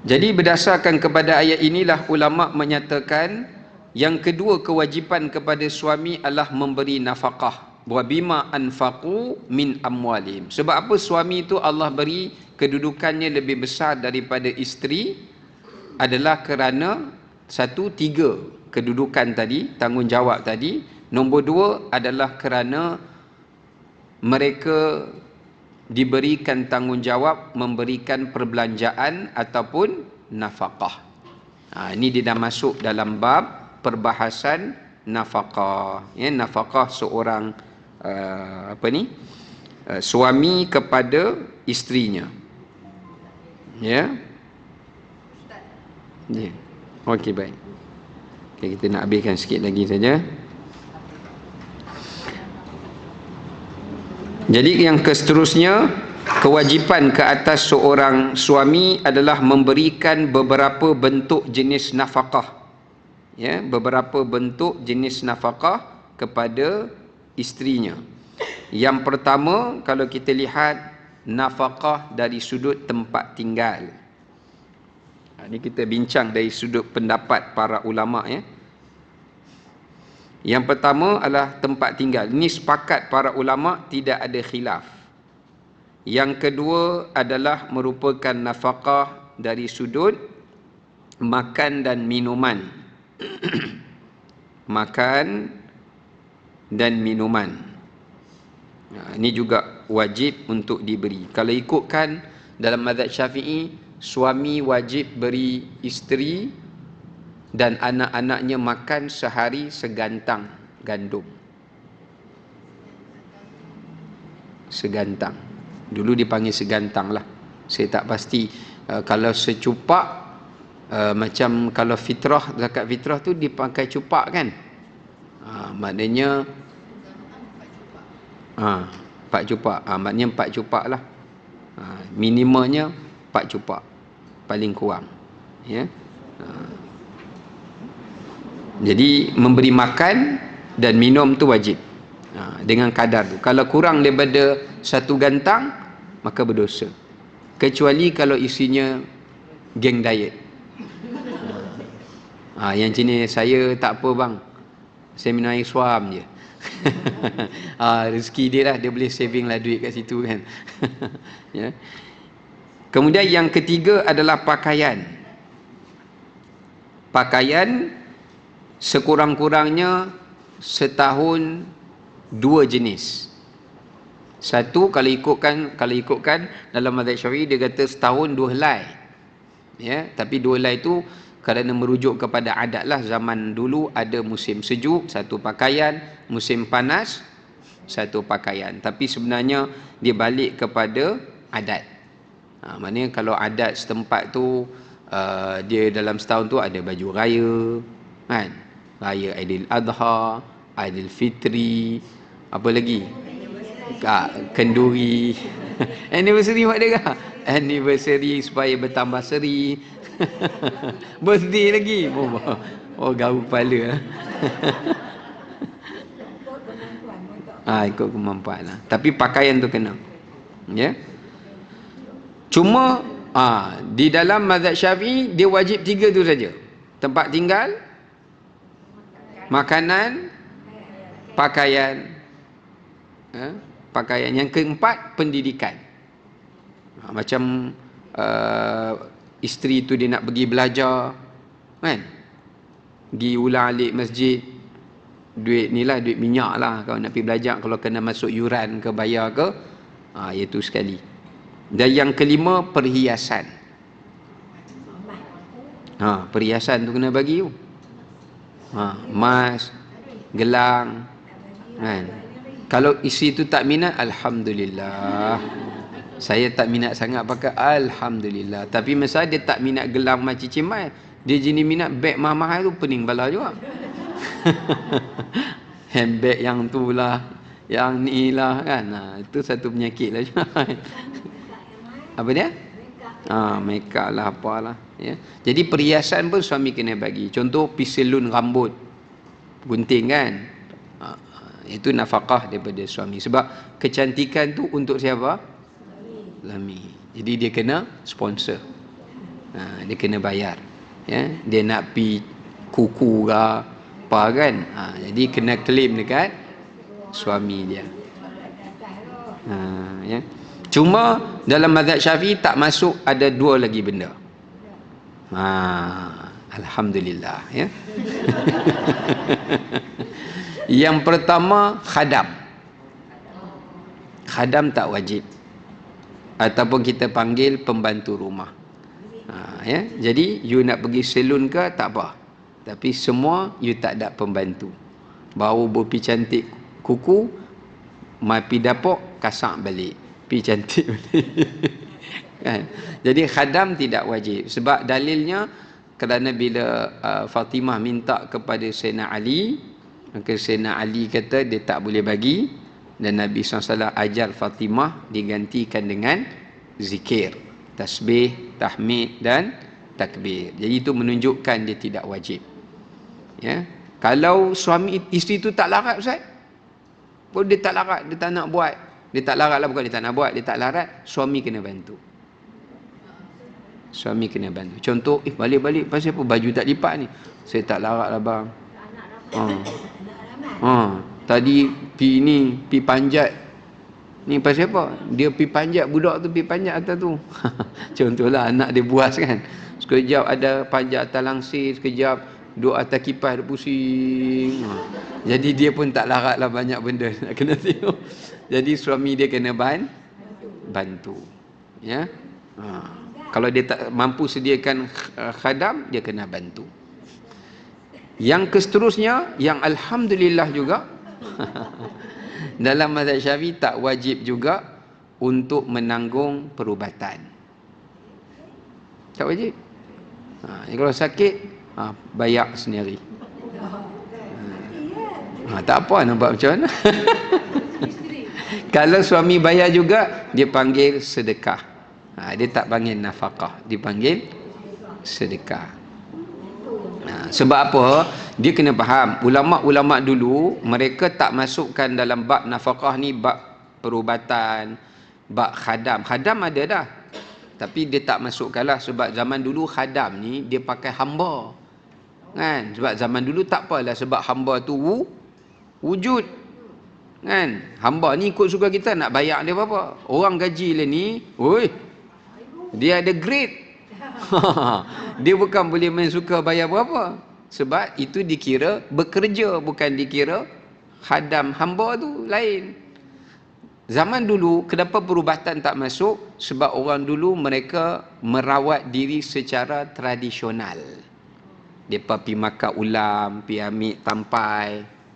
Jadi berdasarkan kepada ayat inilah ulama menyatakan yang kedua kewajipan kepada suami adalah memberi nafkah. Wa bima anfaqu min amwalihim. Sebab apa suami itu Allah beri kedudukannya lebih besar daripada isteri? Adalah kerana satu, tiga kedudukan tadi, tanggungjawab tadi. Nombor dua adalah kerana mereka diberikan tanggungjawab memberikan perbelanjaan ataupun nafkah. Ini dia dah masuk dalam bab perbahasan nafkah. Ya, nafkah seorang suami kepada isterinya. Ya. Ya. Okey, baik. Okay, kita nak habiskan sikit lagi saja. Jadi yang seterusnya, kewajipan ke atas seorang suami adalah memberikan beberapa bentuk jenis nafkah. Ya, beberapa bentuk jenis nafkah kepada isterinya. Yang pertama, kalau kita lihat nafkah dari sudut tempat tinggal. Ini kita bincang dari sudut pendapat para ulama, ya. Yang pertama adalah tempat tinggal. Ini sepakat para ulama, tidak ada khilaf. Yang kedua adalah merupakan nafkah dari sudut makan dan minuman. Makan dan minuman. Ini juga wajib untuk diberi. Kalau ikutkan dalam mazhab Syafi'i, suami wajib beri isteri dan anak-anaknya makan sehari segantang gandum. Segantang. Dulu dipanggil segantang lah. Saya tak pasti. Kalau secupak, macam kalau fitrah, zakat fitrah tu dipakai cupak kan. Maknanya 4 cupak. Maknanya 4 cupak lah. Minimanya 4 cupak. Paling kurang. Ya. Jadi memberi makan dan minum tu wajib. Dengan kadar tu. Kalau kurang daripada 1 gantang, maka berdosa. Kecuali kalau isinya geng diet. Yang jenis saya tak apa bang, saya minum air suam je. Rezeki dia lah, dia boleh saving lah duit kat situ kan. Ya. Kemudian yang ketiga adalah pakaian. Pakaian sekurang-kurangnya setahun 2 jenis. Satu, kalau ikutkan dalam mazhab Syafi'i, dia kata setahun 2 helai. Ya, tapi 2 helai itu kerana merujuk kepada adat lah. Zaman dulu ada musim sejuk, satu pakaian, musim panas, satu pakaian. Tapi sebenarnya dia balik kepada adat. Maknanya kalau adat setempat tu, dia dalam setahun tu ada baju raya, kan? Raya Aidil Adha, Aidil Fitri, apa lagi? Kenduri. Anniversary buat dia kah? Anniversary supaya bertambah seri. Birthday lagi. Gaul kepala. Ikut kemampuan lah. Tapi pakaian tu kena. Ya. Cuma di dalam mazhab Syafi'i dia wajib 3 tu saja. Tempat tinggal, makanan, pakaian. Pakaian. Yang keempat, pendidikan. Macam isteri tu dia nak pergi belajar, kan? Pergi ulang alik masjid, duit ni lah, duit minyak lah kalau nak pergi belajar. Kalau kena masuk yuran ke bayar ke, iaitu sekali. Dan yang kelima, perhiasan. Perhiasan tu kena bagi tu. Emas, gelang, kan? Kalau isi tu tak minat, alhamdulillah. Saya tak minat sangat pakai, alhamdulillah. Tapi masa dia tak minat gelang macam cimai, dia jenis minat beg mahal-mahal tu, pening bala juga. Handbag yang tu lah, yang ni lah, kan. Itu satu penyakit lah juga. Apa dia? Make up lah, apalah. Ya. Jadi perhiasan pun suami kena bagi. Contoh piselun rambut, gunting kan. Itu nafkah daripada suami. Sebab kecantikan tu untuk siapa? Suami. Jadi dia kena sponsor. Dia kena bayar. Ya. Dia nak pi kuku ke apa kan. Jadi kena claim dekat suami dia. Ya. Cuma dalam mazhab Syafi'i tak masuk, ada 2 lagi benda. Alhamdulillah, ya. Yang pertama, khadam. Khadam tak wajib. Ataupun kita panggil pembantu rumah. Ya. Jadi you nak pergi salon ke, tak apa. Tapi semua you tak ada pembantu. Baru berpi cantik kuku, mai pi dapur, kasak balik. Pi cantik balik. Kan? Jadi khadam tidak wajib. Sebab dalilnya, kerana bila Fatimah minta kepada Sayyidina Ali, maka Sayyidina Ali kata dia tak boleh bagi, dan Nabi SAW ajar Fatimah digantikan dengan zikir, tasbih, tahmid dan takbir. Jadi itu menunjukkan dia tidak wajib. Ya. Kalau suami isteri tu tak larat, Ustaz, pun dia tak larat, dia tak nak buat. Dia tak larat lah, bukan dia tak nak buat, dia tak larat, suami kena bantu. Suami kena bantu. Contoh, balik-balik pasal apa baju tak lipat ni? Saya tak larat lah bang. Tadi pi panjat. Ni pasal apa? Dia pi panjat, budak tu pi panjat atas tu. Contohlah anak dia buas kan. Sekejap ada panjat atas langsir, sekejap duduk atas kipas dia pusing. Jadi dia pun tak larat lah banyak benda nak kena tengok. Jadi suami dia kena bantu. Ya. Kalau dia tak mampu sediakan khadam, dia kena bantu. Yang seterusnya, yang alhamdulillah juga dalam mazhab Syafi'i tak wajib juga untuk menanggung perubatan. Tak wajib. Kalau sakit, bayar sendiri. Tak apa, nampak macam mana. Kalau suami bayar juga, dia panggil sedekah. Dia tak panggil nafkah, dia panggil sedekah. Sebab apa? Dia kena faham, ulama-ulama dulu mereka tak masukkan dalam bab nafkah ni bab perubatan, bab khadam. Khadam ada dah, tapi dia tak masukkanlah. Sebab zaman dulu khadam ni dia pakai hamba, kan? Sebab zaman dulu tak apalah, sebab hamba tu wujud, kan? Hamba ni ikut suka kita, nak bayar dia apa. Orang gaji lah ni, dia ada grade. Dia bukan boleh main suka bayar berapa. Sebab itu dikira bekerja, bukan dikira khadam. Hamba tu lain. Zaman dulu kenapa perubatan tak masuk? Sebab orang dulu mereka merawat diri secara tradisional. Mereka pergi makan ulam, pergi ambil tampai,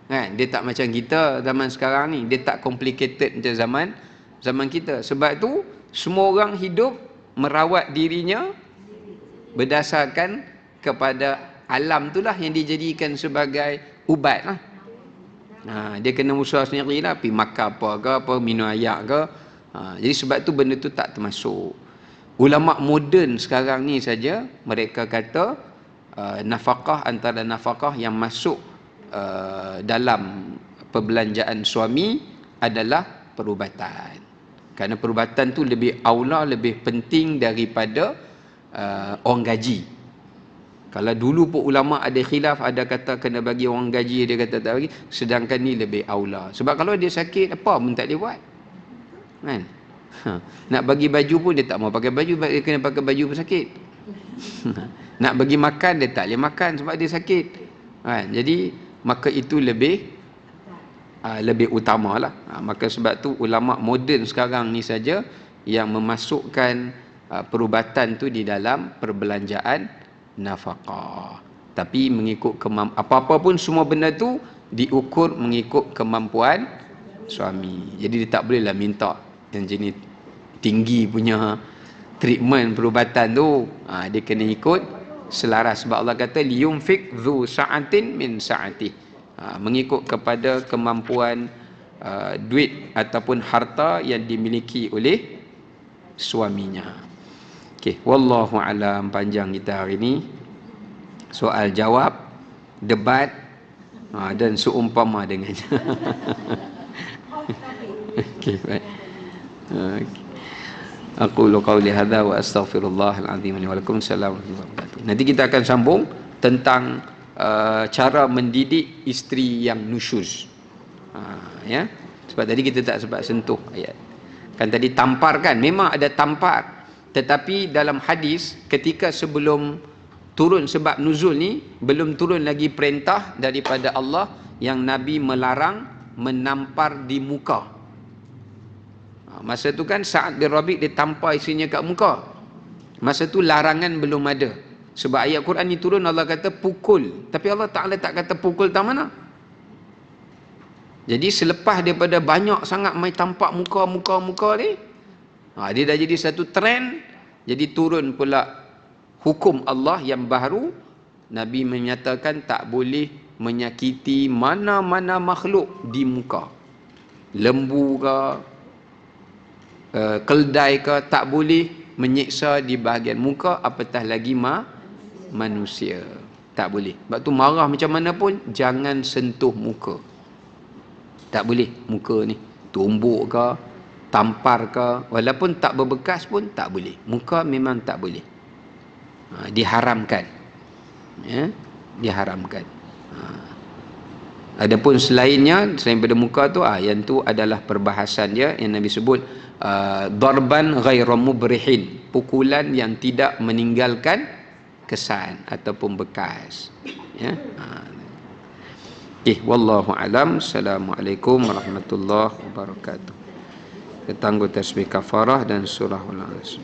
kan? Dia tak macam kita zaman sekarang ni. Dia tak complicated macam zaman kita. Sebab tu semua orang hidup merawat dirinya berdasarkan kepada alam itulah yang dijadikan sebagai ubat lah. Dia kena usaha sendiri lah, pergi makan apa minum air ke. Jadi sebab tu benda tu tak termasuk. Ulama moden sekarang ni saja mereka kata nafkah, antara nafkah yang masuk dalam perbelanjaan suami adalah perubatan. Kerana perubatan tu lebih aula, lebih penting daripada orang gaji. Kalau dulu pun ulama ada khilaf, ada kata kena bagi orang gaji, dia kata tak bagi, sedangkan ni lebih aula. Sebab kalau dia sakit, apa pun tak dia buat, kan? Nak bagi baju pun dia tak mau pakai baju, dia kena pakai baju pun sakit. Nak bagi makan, dia tak boleh makan sebab dia sakit, kan? Jadi maka itu lebih utamalah. Maka sebab tu ulama moden sekarang ni saja yang memasukkan perubatan tu di dalam perbelanjaan nafkah. Tapi mengikut apa-apa pun semua benda tu diukur mengikut kemampuan suami. Jadi dia tak bolehlah minta yang jenis tinggi punya treatment perubatan tu. Dia kena ikut selaras. Sebab Allah kata liyunfik dzu sa'atin min sa'atih. Mengikut kepada kemampuan duit ataupun harta yang dimiliki oleh suaminya. Okey, wallahu alam. Panjang kita hari ni. Soal jawab, debat dan seumpama dengannya. Okey, baik. Aqulu qawli hadza wa astaghfirullahal azim li wa lakum. Assalamualaikum warahmatullahi wabarakatuh. Nanti kita akan sambung tentang cara mendidik isteri yang nusyuz. Ya. Sebab tadi kita tak sempat sentuh ayat. Kan tadi tampar, kan? Memang ada tampar. Tetapi dalam hadis ketika sebelum turun sebab nuzul ni, belum turun lagi perintah daripada Allah yang Nabi melarang menampar di muka. Masa tu kan Sa'ad bin Rabi' dia tampar isterinya kat muka. Masa tu larangan belum ada. Sebab ayat Quran ni turun, Allah kata pukul. Tapi Allah Ta'ala tak kata pukul tak mana. Jadi selepas daripada banyak sangat main tampak muka ni, dia dah jadi satu trend. Jadi turun pula hukum Allah yang baru. Nabi menyatakan tak boleh menyakiti mana-mana makhluk di muka. Lembu ke, keldai ke, tak boleh menyiksa di bahagian muka, apatah lagi manusia. Tak boleh. Sebab tu marah macam mana pun jangan sentuh muka. Tak boleh muka ni. Tumbuk ke, tampar ke, walaupun tak berbekas pun tak boleh. Muka memang tak boleh. Diharamkan. Ya, diharamkan. Adapun selainnya, selain pada muka tu, yang tu adalah perbahasan dia yang Nabi sebut darban ghairu mubrihin, pukulan yang tidak meninggalkan kesan ataupun bekas. Ya. Wallahu alam. Assalamualaikum warahmatullahi wabarakatuh. Kita tangguh tasbih kafarah dan surah Al-Asr.